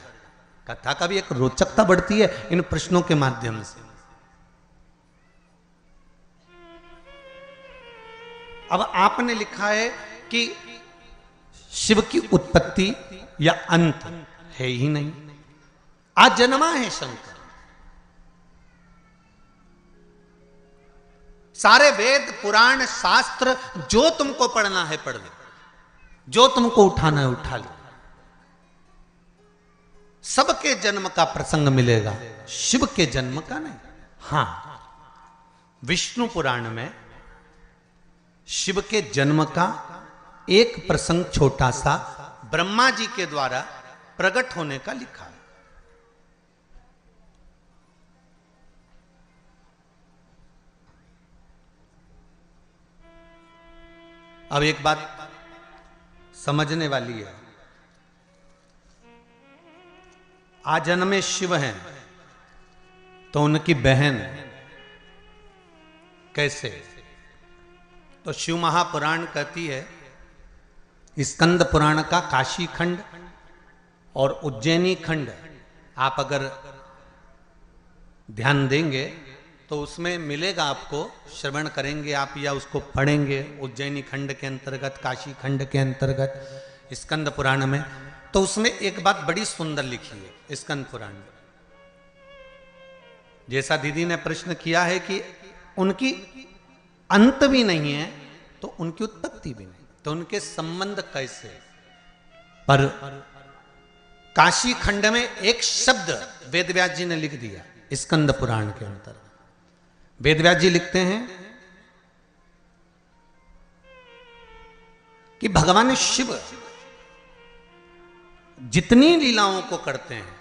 कथा का भी एक रोचकता बढ़ती है इन प्रश्नों के माध्यम से। अब आपने लिखा है कि शिव की उत्पत्ति या अंत है ही नहीं, आजन्मा है शंकर। सारे वेद पुराण शास्त्र जो तुमको पढ़ना है पढ़ लो, जो तुमको उठाना है उठा लो, सबके जन्म का प्रसंग मिलेगा, शिव के जन्म का नहीं। हां, विष्णु पुराण में शिव के जन्म का एक प्रसंग छोटा सा ब्रह्मा जी के द्वारा प्रकट होने का लिखा है। अब एक बात समझने वाली है, आजन्मे शिव हैं तो उनकी बहन कैसे? तो शिव महापुराण कहती है, स्कंद पुराण का काशी खंड और उज्जैनी खंड आप अगर ध्यान देंगे तो उसमें मिलेगा आपको, श्रवण करेंगे आप या उसको पढ़ेंगे उज्जैनी खंड के अंतर्गत, काशी खंड के अंतर्गत, स्कंद पुराण में, तो उसमें एक बात बड़ी सुंदर लिखी है स्कंद पुराण में। जैसा दीदी ने प्रश्न किया है कि उनकी अंत भी नहीं है तो उनकी उत्पत्ति भी नहीं, तो उनके संबंध कैसे? पर काशी खंड में एक शब्द वेदव्यास जी ने लिख दिया स्कंद पुराण के अंतर्गत। वेदव्यास जी लिखते हैं कि भगवान शिव जितनी लीलाओं को करते हैं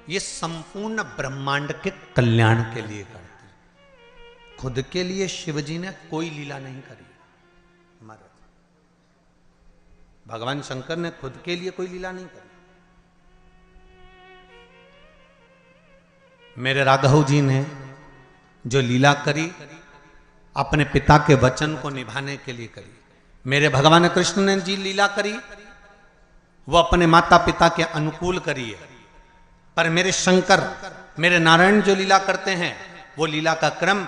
ये संपूर्ण ब्रह्मांड के कल्याण के लिए करते हैं। खुद के लिए शिव जी ने कोई लीला नहीं करी हमारे, भगवान शंकर ने खुद के लिए कोई लीला नहीं करी। मेरे राघव जी ने जो लीला करी अपने पिता के वचन को निभाने के लिए करी। मेरे भगवान कृष्ण ने जी लीला करी वो अपने माता पिता के अनुकूल करी है। पर मेरे शंकर, मेरे नारायण जो लीला करते हैं वो लीला का क्रम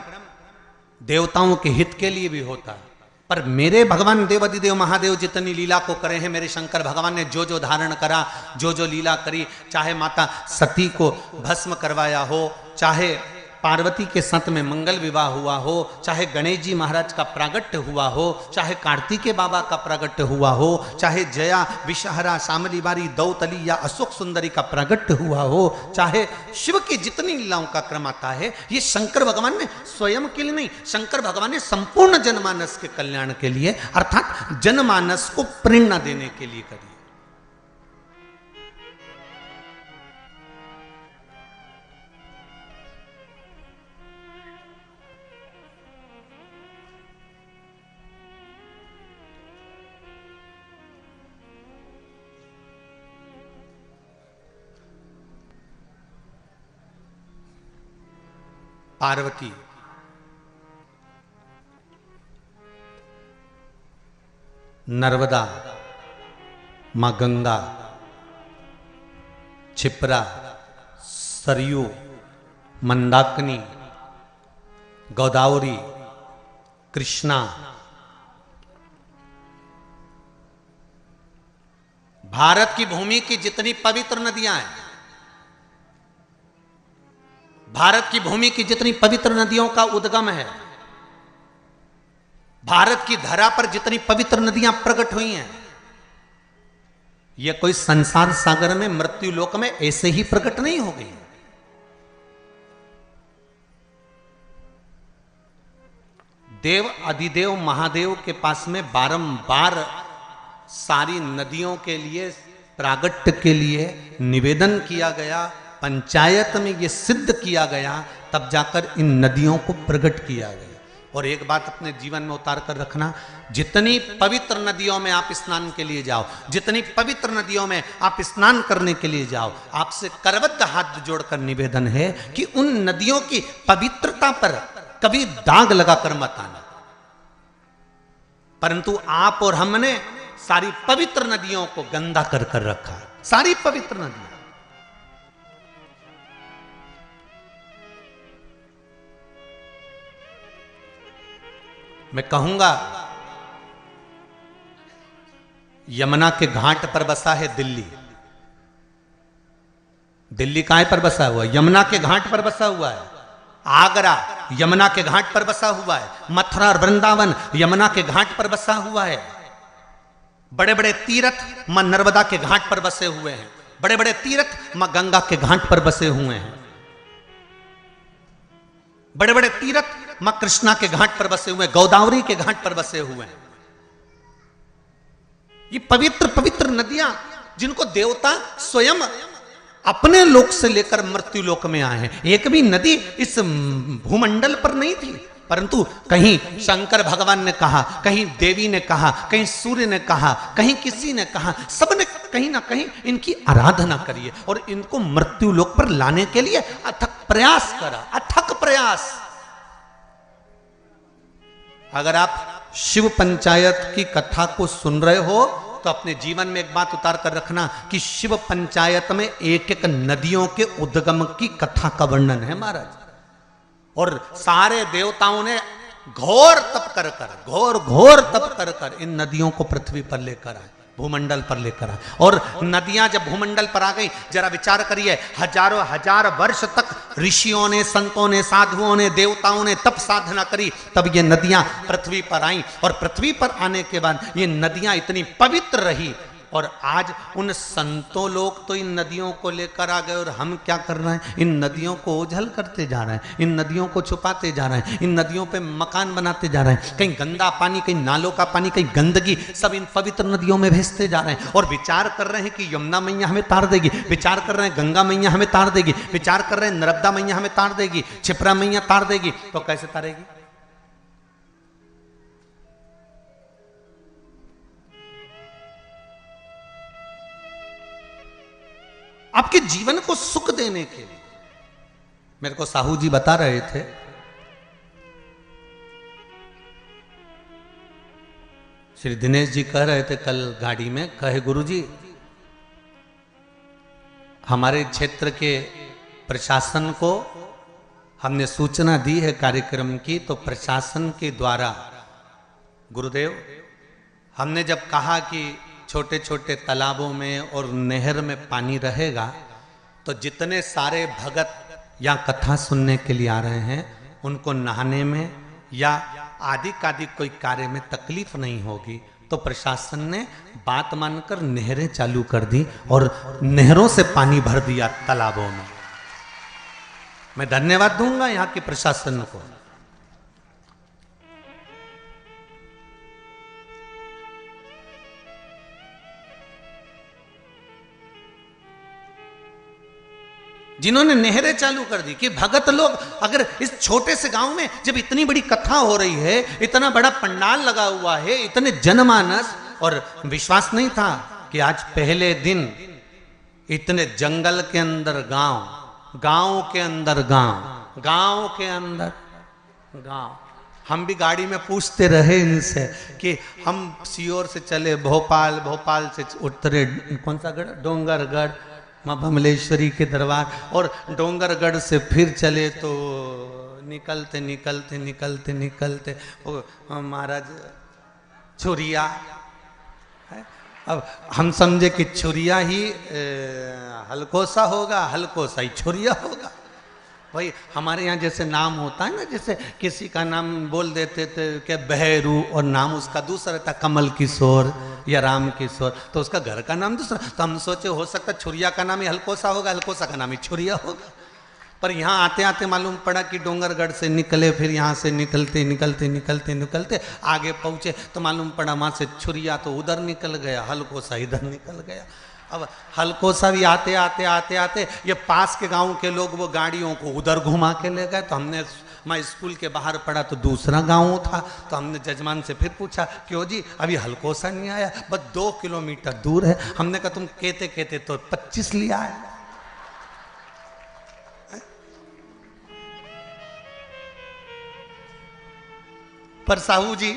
देवताओं के हित के लिए भी होता है। पर मेरे भगवान देवादिदेव महादेव जितनी लीला को करे हैं, मेरे शंकर भगवान ने जो जो धारण करा, जो जो लीला करी, चाहे माता सती को भस्म करवाया हो, चाहे पार्वती के साथ में मंगल विवाह हुआ हो, चाहे गणेश जी महाराज का प्रागट्य हुआ हो, चाहे कार्तिकेय बाबा का प्रागट्य हुआ हो, चाहे जया विषहरा शामली बारी दौतली या अशोक सुंदरी का प्रागट्य हुआ हो, चाहे शिव की जितनी लीलाओं का क्रम आता है, ये शंकर भगवान ने स्वयं के लिए नहीं, शंकर भगवान ने संपूर्ण जनमानस के कल्याण के लिए अर्थात जनमानस को प्रेरणा देने के लिए करी। पार्वती नर्मदा, मां गंगा, क्षिप्रा, सरयू, मंदाकिनी, गोदावरी, कृष्णा, भारत की भूमि की जितनी पवित्र नदियां हैं, भारत की भूमि की जितनी पवित्र नदियों का उद्गम है, भारत की धरा पर जितनी पवित्र नदियां प्रकट हुई हैं, यह कोई संसार सागर में मृत्यु लोक में ऐसे ही प्रकट नहीं हो गई। देव अधिदेव महादेव के पास में बारंबार सारी नदियों के लिए प्रागट्य के लिए निवेदन किया गया, पंचायत में ये सिद्ध किया गया, तब जाकर इन नदियों को प्रकट किया गया। और एक बात अपने जीवन में उतार कर रखना, जितनी पवित्र नदियों में आप स्नान के लिए जाओ, जितनी पवित्र नदियों में आप स्नान करने के लिए जाओ, आपसे करबद्ध हाथ जोड़कर निवेदन है कि उन नदियों की पवित्रता पर कभी दाग लगाकर मत आना। परंतु आप और हमने सारी पवित्र नदियों को गंदा कर कर रखा है, सारी पवित्र नदियां। मैं कहूंगा यमुना के घाट पर बसा है दिल्ली। दिल्ली कहां पर बसा हुआ है? यमुना के घाट पर बसा हुआ है। आगरा यमुना के घाट पर बसा हुआ है। मथुरा और वृंदावन यमुना के घाट पर बसा हुआ है। बड़े बड़े तीर्थ मां नर्मदा के घाट पर बसे हुए हैं। बड़े बड़े तीर्थ मां गंगा के घाट पर बसे हुए हैं। बड़े बड़े तीर्थ मां कृष्णा के घाट पर बसे हुए हैं, गोदावरी के घाट पर बसे हुए हैं। ये पवित्र पवित्र नदियां जिनको देवता स्वयं अपने लोक से लेकर मृत्यु लोक में आए हैं। एक भी नदी इस भूमंडल पर नहीं थी, परंतु कहीं शंकर भगवान ने कहा, कहीं देवी ने कहा, कहीं सूर्य ने कहा, कहीं किसी ने कहा, सबने कहीं ना कहीं इनकी आराधना करी है और इनको मृत्यु लोक पर लाने के लिए अथक प्रयास करा, अथक प्रयास। अगर आप शिव पंचायत की कथा को सुन रहे हो तो अपने जीवन में एक बात उतार कर रखना कि शिव पंचायत में एक एक नदियों के उद्गम की कथा का वर्णन है महाराज। और सारे देवताओं ने घोर तप कर कर, घोर घोर तप कर कर इन नदियों को पृथ्वी पर लेकर आए, भूमंडल पर लेकर आए। और नदियां जब भूमंडल पर आ गई, जरा विचार करिए, हजारों हजार वर्ष तक ऋषियों ने, संतों ने, साधुओं ने, देवताओं ने तप साधना करी, तब ये नदियां पृथ्वी पर आई। और पृथ्वी पर आने के बाद ये नदियां इतनी पवित्र रही। और आज उन संतों लोग तो इन नदियों को लेकर आ गए और हम क्या कर रहे हैं? इन नदियों को ओझल करते जा रहे हैं, इन नदियों को छुपाते जा रहे हैं, इन नदियों पे मकान बनाते जा रहे हैं। कहीं गंदा पानी, कहीं नालों का पानी, कहीं गंदगी, सब इन पवित्र नदियों में भेजते जा रहे हैं। और विचार कर रहे हैं कि यमुना मैया हमें तार देगी, विचार कर रहे हैं गंगा मैया हमें तार देगी, विचार कर रहे हैं नर्मदा मैया हमें तार देगी, क्षिप्रा मैया तार देगी। तो कैसे तारेगी? आपके जीवन को सुख देने के लिए। मेरे को साहू जी बता रहे थे, श्री दिनेश जी कह रहे थे कल गाड़ी में, कहे गुरुजी हमारे क्षेत्र के प्रशासन को हमने सूचना दी है कार्यक्रम की, तो प्रशासन के द्वारा गुरुदेव हमने जब कहा कि छोटे छोटे तालाबों में और नहर में पानी रहेगा तो जितने सारे भगत या कथा सुनने के लिए आ रहे हैं उनको नहाने में या आदि कादि कोई कार्य में तकलीफ नहीं होगी। तो प्रशासन ने बात मानकर नहरें चालू कर दी और नहरों से पानी भर दिया तालाबों में। मैं धन्यवाद दूंगा यहाँ के प्रशासन को। जिन्होंने नहरें चालू कर दी कि भगत लोग अगर इस छोटे से गांव में जब इतनी बड़ी कथा हो रही है, इतना बड़ा पंडाल लगा हुआ है, इतने जनमानस, और विश्वास नहीं था कि आज पहले दिन इतने जंगल के अंदर गांव, गांव के अंदर गांव, गांव के अंदर गांव। हम भी गाड़ी में पूछते रहे इनसे कि हम सीहोर से चले भोपाल, भोपाल से उतरे कौन सा गढ़, डोंगरगढ़, माँ भमलेश्वरी के दरबार, और डोंगरगढ़ से फिर चले तो निकलते निकलते निकलते निकलते महाराज छुरिया है। अब हम समझे कि छुरिया ही हलकोसा होगा, हलकोसा ही छुरिया होगा। भाई हमारे यहाँ जैसे नाम होता है ना, जैसे किसी का नाम बोल देते थे कि बहरू और नाम उसका दूसरा था, कमल किशोर या राम किशोर, तो उसका घर का नाम दूसरा। तो हम सोचे हो सकता छुरिया का नाम ही हलकोसा होगा, हलकोसा का नाम ही छुरिया होगा। पर यहाँ आते आते मालूम पड़ा कि डोंगरगढ़ से निकले, फिर यहाँ से निकलते निकलते निकलते निकलते आगे पहुँचे तो मालूम पड़ा वहाँ से छुरिया तो उधर निकल गया, हलकोसा इधर निकल गया। अब हलकोसा भी आते आते आते आते ये पास के गांव के लोग वो गाड़ियों को उधर घुमा के ले गए। तो हमने, मैं स्कूल के बाहर पढ़ा तो दूसरा गांव था, तो हमने जजमान से फिर पूछा क्यों जी अभी हलकोसा नहीं आया, बस 2 किलोमीटर दूर है। हमने कहा तुम कहते कहते तो 25 लिया है। पर साहू जी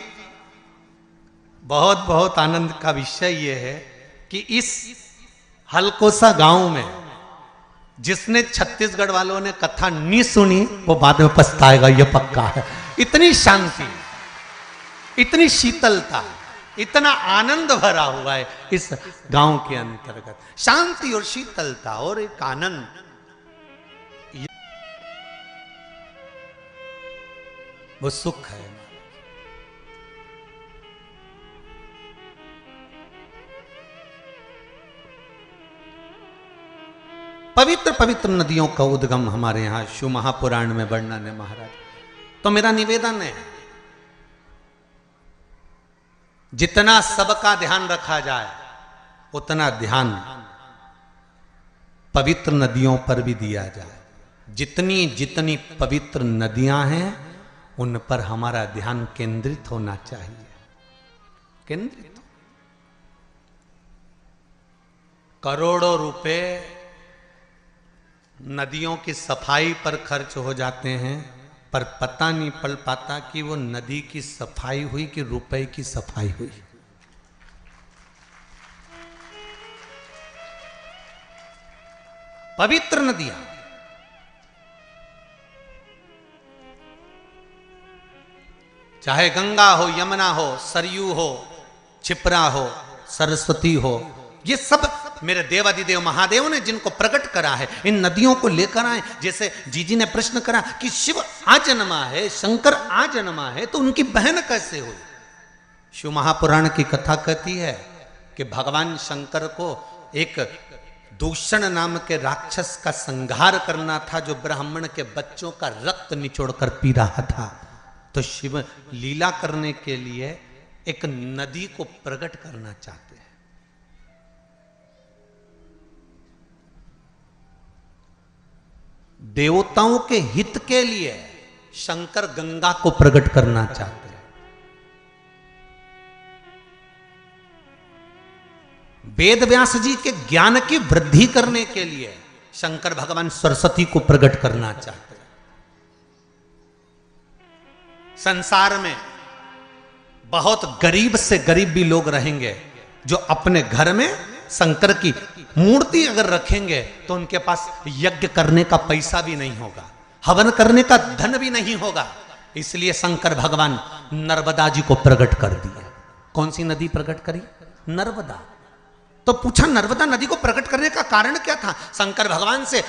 बहुत बहुत आनंद का विषय यह है कि इस हलकोसा गांव में जिसने छत्तीसगढ़ वालों ने कथा नहीं सुनी वो बाद में पछताएगा, ये पक्का है। इतनी शांति, इतनी शीतलता, इतना आनंद भरा हुआ है इस गांव के अंतर्गत। शांति और शीतलता और एक आनंद, वो सुख है। पवित्र पवित्र नदियों का उद्गम हमारे यहां शिव महापुराण में वर्णन है महाराज। तो मेरा निवेदन है, जितना सबका ध्यान रखा जाए उतना ध्यान पवित्र नदियों पर भी दिया जाए। जितनी जितनी पवित्र नदियां हैं उन पर हमारा ध्यान केंद्रित होना चाहिए। केंद्रित, करोड़ों रुपए नदियों की सफाई पर खर्च हो जाते हैं, पर पता नहीं पड़ पाता कि वो नदी की सफाई हुई कि रुपए की सफाई हुई। पवित्र नदियां, चाहे गंगा हो, यमुना हो, सरयू हो, क्षिप्रा हो, सरस्वती हो, ये सब मेरे देवादिदेव महादेव ने जिनको प्रकट करा है, इन नदियों को लेकर आए। जैसे जीजी ने प्रश्न करा कि शिव आजन्मा है, शंकर आजन्मा है, तो उनकी बहन कैसे हुई? शिव महापुराण की कथा कहती है कि भगवान शंकर को एक दूषण नाम के राक्षस का संहार करना था, जो ब्राह्मण के बच्चों का रक्त निचोड़कर पी रहा था। तो शिव लीला करने के लिए एक नदी को प्रकट करना चाहते हैं। देवताओं के हित के लिए शंकर गंगा को प्रकट करना चाहते हैं। वेद व्यास जी के ज्ञान की वृद्धि करने के लिए शंकर भगवान सरस्वती को प्रकट करना चाहते हैं। संसार में बहुत गरीब से गरीब भी लोग रहेंगे जो अपने घर में शंकर की मूर्ति अगर रखेंगे तो उनके पास यज्ञ करने का पैसा भी नहीं होगा, हवन करने का धन भी नहीं होगा। इसलिए शंकर भगवान नर्मदा जी को प्रकट कर दिया। कौन सी नदी प्रकट करी? नर्मदा। तो पूछा नर्मदा नदी को प्रकट करने का कारण क्या था? शंकर भगवान से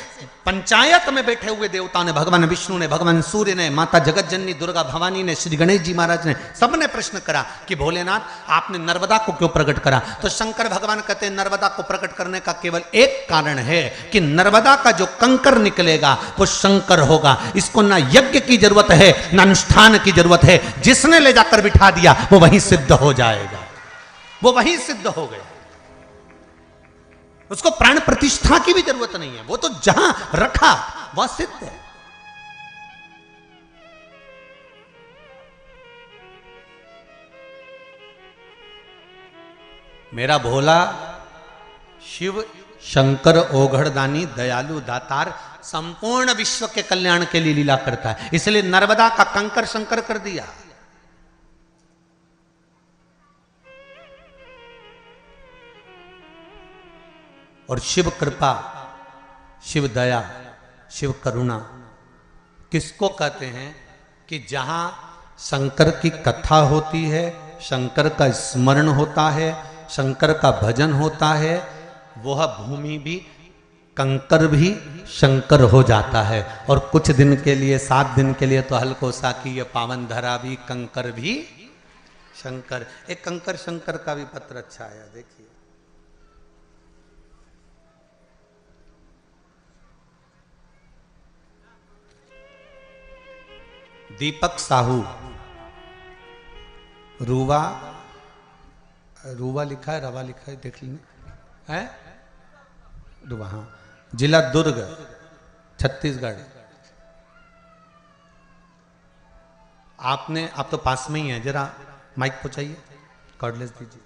पंचायत में बैठे हुए देवताओं ने, भगवान विष्णु ने, भगवान सूर्य ने, माता जगत जननी दुर्गा भवानी ने, श्री गणेश जी महाराज ने, सबने प्रश्न करा कि भोलेनाथ आपने नर्मदा को क्यों प्रकट करा? तो शंकर भगवान कहते हैं नर्मदा को प्रकट करने का केवल एक कारण है कि नर्मदा का जो कंकर निकलेगा वो शंकर होगा। इसको ना यज्ञ की जरूरत है ना अनुष्ठान की जरूरत है, जिसने ले जाकर बिठा दिया वो वहीं सिद्ध हो जाएगा, वो वहीं सिद्ध हो गया। उसको प्राण प्रतिष्ठा की भी जरूरत नहीं है, वो तो जहां रखा वह सिद्ध है। मेरा भोला शिव शंकर ओघड़दानी दयालु दातार संपूर्ण विश्व के कल्याण के लिए लीला करता है, इसलिए नर्मदा का कंकर शंकर कर दिया। और शिव कृपा, शिव दया, शिव करुणा किसको कहते हैं? कि जहां शंकर की कथा होती है, शंकर का स्मरण होता है, शंकर का भजन होता है, वह भूमि भी, कंकर भी शंकर हो जाता है। और कुछ दिन के लिए, 7 दिन के लिए तो हलकोसा की ये पावन धरा भी, कंकर भी शंकर। एक कंकर शंकर का भी पत्र अच्छा आया, देखिए। दीपक साहू, रूवा, रूवा लिखा है, रवा लिखा है, देख लेना है, रूवा, हाँ, जिला दुर्ग, छत्तीसगढ़। आप तो पास में ही हैं, जरा माइक पहुंचाइए, कॉर्डलेस दीजिए।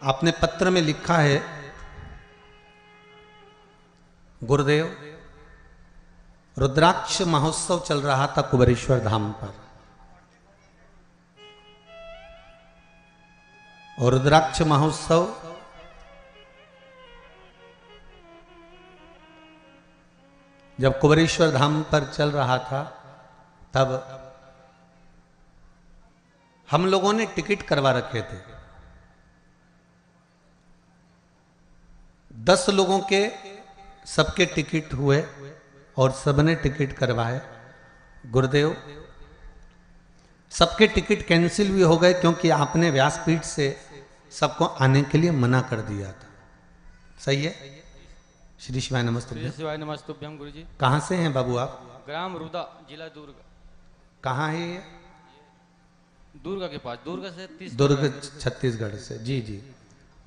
आपने पत्र में लिखा है गुरुदेव, रुद्राक्ष महोत्सव चल रहा था कुबेरेश्वर धाम पर, और रुद्राक्ष महोत्सव जब कुबेरेश्वर धाम पर चल रहा था तब हम लोगों ने टिकट करवा रखे थे। 10 लोगों के सबके टिकट हुए और सबने टिकट करवाए। गुरुदेव, सबके टिकट कैंसिल भी हो गए क्योंकि आपने व्यासपीठ से सबको आने के लिए मना कर दिया था। सही है? श्री शिवाय नमस्तुभ्यम। शिवाय नमस्तुभ्यम गुरुजी। कहाँ से हैं बाबू आप? ग्राम रुदा, जिला दुर्ग। कहाँ है ये? दुर्ग के पास, दुर्ग से 30 दुर्ग छत्तीसगढ़ से। जी जी,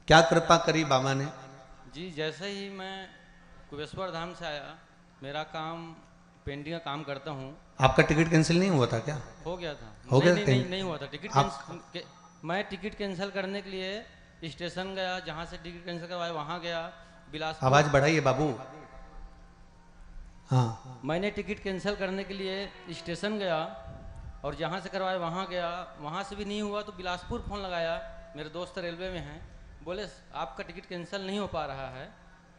क्या कृपा करी बाबा ने? जी, जैसे ही मैं कुबेश्वर धाम से आया, मेरा काम पेंटिंग का काम करता हूँ। आपका टिकट कैंसिल नहीं हुआ था क्या? हो गया था। हो गया? नहीं हुआ था टिकट। मैं टिकट कैंसिल करने के लिए स्टेशन गया, जहाँ से टिकट कैंसिल करवाया वहाँ गया बिलासपुर। आवाज बढ़ाइए बाबू। हाँ, मैंने टिकट कैंसिल करने के लिए स्टेशन गया और जहाँ से करवाया वहाँ गया, वहाँ से भी नहीं हुआ तो बिलासपुर फ़ोन लगाया। मेरे दोस्त रेलवे में हैं, बोले आपका टिकट कैंसिल नहीं हो पा रहा है।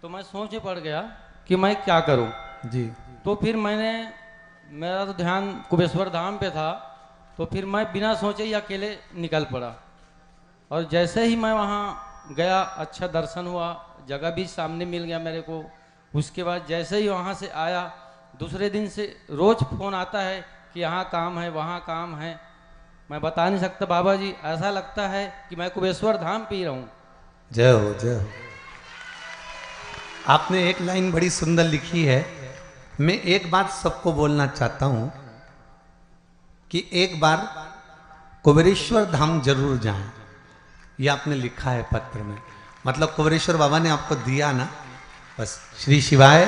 तो मैं सोच में पड़ गया कि मैं क्या करूं जी। तो फिर मेरा तो ध्यान कुबेश्वर धाम पे था, तो फिर मैं बिना सोचे ही अकेले निकल पड़ा। और जैसे ही मैं वहाँ गया, अच्छा दर्शन हुआ, जगह भी सामने मिल गया मेरे को। उसके बाद जैसे ही वहाँ से आया, दूसरे दिन से रोज़ फ़ोन आता है कि यहाँ काम है, वहाँ काम है। मैं बता नहीं सकता बाबा जी, ऐसा लगता है कि मैं कुबेश्वर धाम पी रहा हूँ। जय हो, जय हो। आपने एक लाइन बड़ी सुंदर लिखी है। मैं एक बात सबको बोलना चाहता हूं कि एक बार कुबेरेश्वर धाम जरूर जाएं। ये आपने लिखा है पत्र में, मतलब कुबेरेश्वर बाबा ने आपको दिया ना। बस श्री शिवाय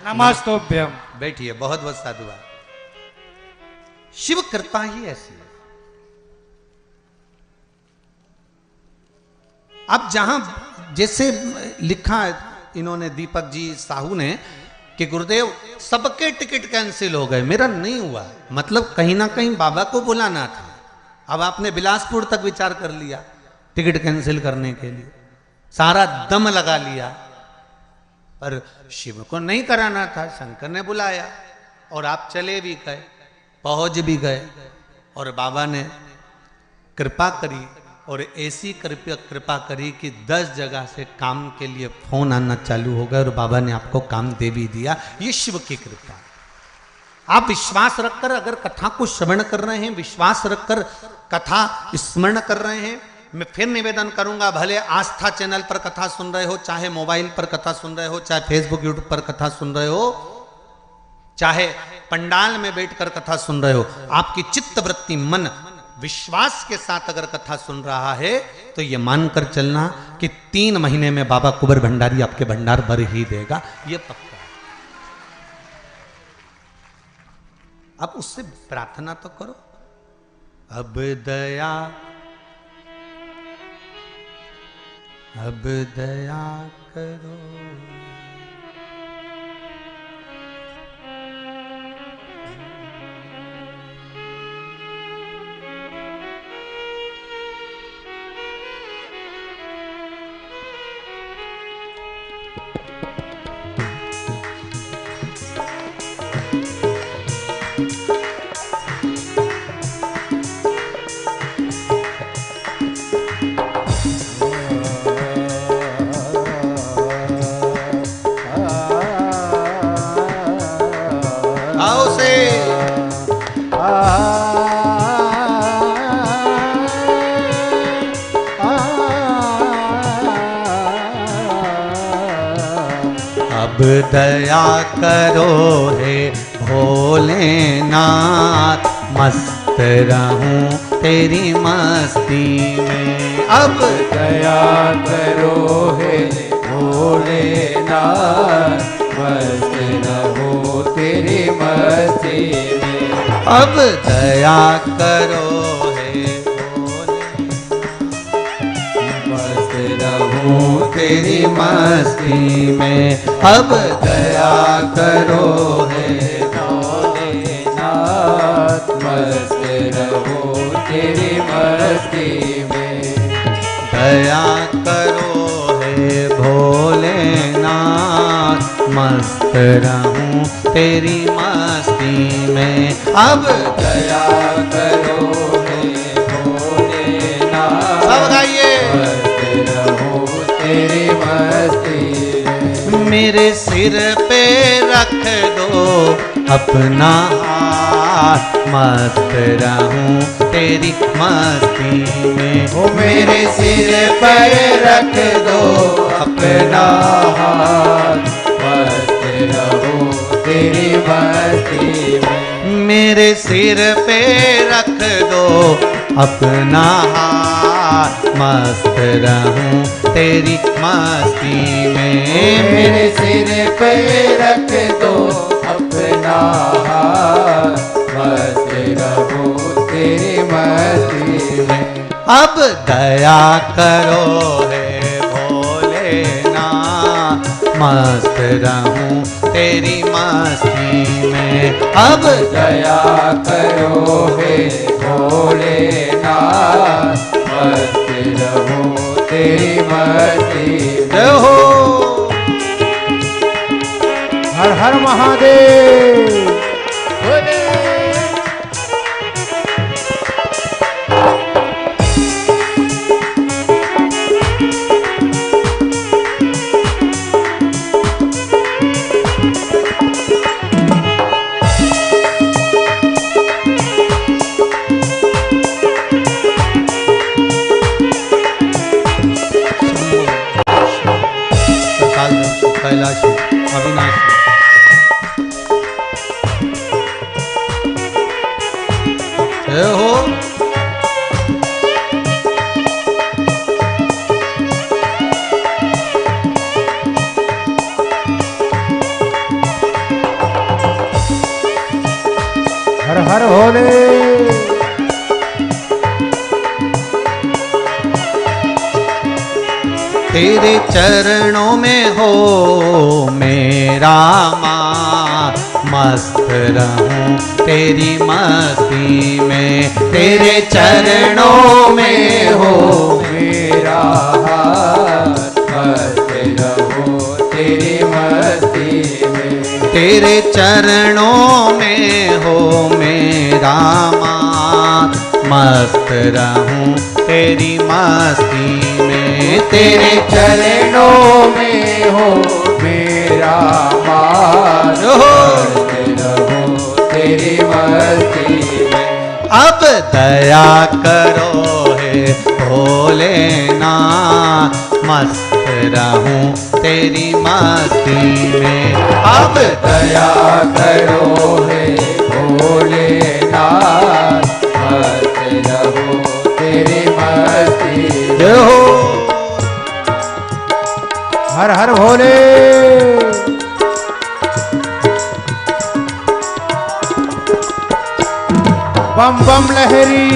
नमस्तुभ्यम। बैठिए, बहुत बहुत साधुवाद। शिव कृपा ही ऐसी है। अब जहां जैसे लिखा है इन्होंने, दीपक जी साहू ने, कि गुरुदेव सबके टिकट कैंसिल हो गए, मेरा नहीं हुआ। मतलब कहीं ना कहीं बाबा को बुलाना था। अब आपने बिलासपुर तक विचार कर लिया टिकट कैंसिल करने के लिए, सारा दम लगा लिया, पर शिव को नहीं कराना था। शंकर ने बुलाया और आप चले भी गए, पहुंच भी गए, और बाबा ने कृपा करी, और ऐसी कृपा करी कि 10 जगह से काम के लिए फोन आना चालू हो गया और बाबा ने आपको काम दे भी दिया। ये शिव की कृपा। आप विश्वास रखकर अगर कथा को श्रवण कर रहे हैं, विश्वास रखकर कथा स्मरण कर रहे हैं, मैं फिर निवेदन करूंगा, भले आस्था चैनल पर कथा सुन रहे हो, चाहे मोबाइल पर कथा सुन रहे हो, चाहे फेसबुक यूट्यूब पर कथा सुन रहे हो, चाहे पंडाल में बैठकर कथा सुन रहे हो, आपकी चित्त वृत्ति मन विश्वास के साथ अगर कथा सुन रहा है तो ये मानकर चलना कि 3 महीने में बाबा कुंवर भंडारी आपके भंडार भर ही देगा, ये पक्का है। आप उससे प्रार्थना तो करो, अब दया करो। अब दया करो हे भोलेनाथ, मस्त रहूं तेरी मस्ती में। अब दया करो हे भोलेनाथ, मस्त रहो तेरी मस्ती में। अब दया करो हे भोलेनाथ, मस्त रहूं तेरी मस्ती में। अब दया करो हे भोलेनाथ, मस्त रहो तेरी मस्ती में। दया करो हे भोलेनाथ, मस्त रहूं तेरी मस्ती में। अब दया करो हे भोलेनाथ, सब गाइए। मस्त रहो तेरी मस्ती में। मेरे सिर पे रख दो अपना हाथ, मस्त रहूं तेरी मस्ती में। ओ मेरे सिर पर रख दो अपना हाथ, मस्त रहो तेरी मस्ती में। मेरे सिर पे रख दो अपना हाथ, मस्त रहूं तेरी मस्ती में। मेरे सिर पे रख दो अपना हाथ, मस्त रहो तेरी मस्ती में। अब दया करो हे भोलेनाथ, मस्त रहूं तेरी मस्ती में। अब दया करो हे भोलेनाथ, मस्त रहो तेरी मस्ती में। जय हो। हर हर महादेव। कैलाशी अविनाशी। जय हो। हर हर भोले। तेरे चरणों में हो मेरा माँ, मस्त रहूं तेरी मस्ती में। तेरे चरणों में हो मेरा हाथ, मस्त रहो तेरी मस्ती में। तेरे चरणों में हो मेरा माँ, मस्त रहूं तेरी मस्ती में। तेरे चरणों में हो मेरा मान, मस्त रहो तेरी मस्ती में। अब दया करो हे भोलेनाथ, मस्त रहूं तेरी मस्ती में। अब दया करो हे भोलेनाथ, मस्त रहो तेरी मस्ती में। जय हो। हर हर भोले। बम बम लहरी।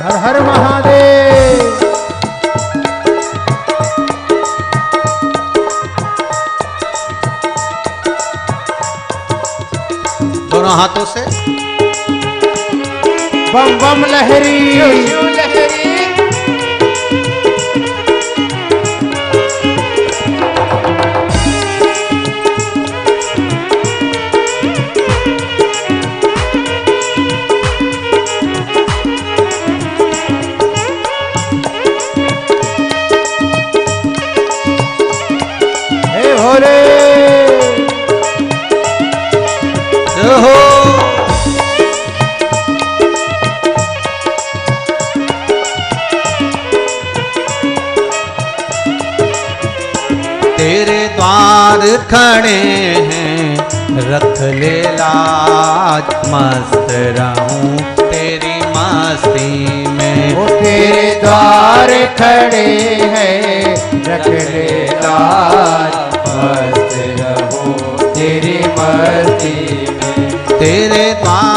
हर हर महादेव। दोनों हाथों से बम बम लहरी। हे भोले। जय हो। तेरे द्वार खड़े हैं रख ले लाज, मस्त रहूं तेरी मस्ती में। में। वो तेरे द्वार खड़े हैं, रख ले लाज, मस्त रहो तेरी मस्ती में। तेरे द्वार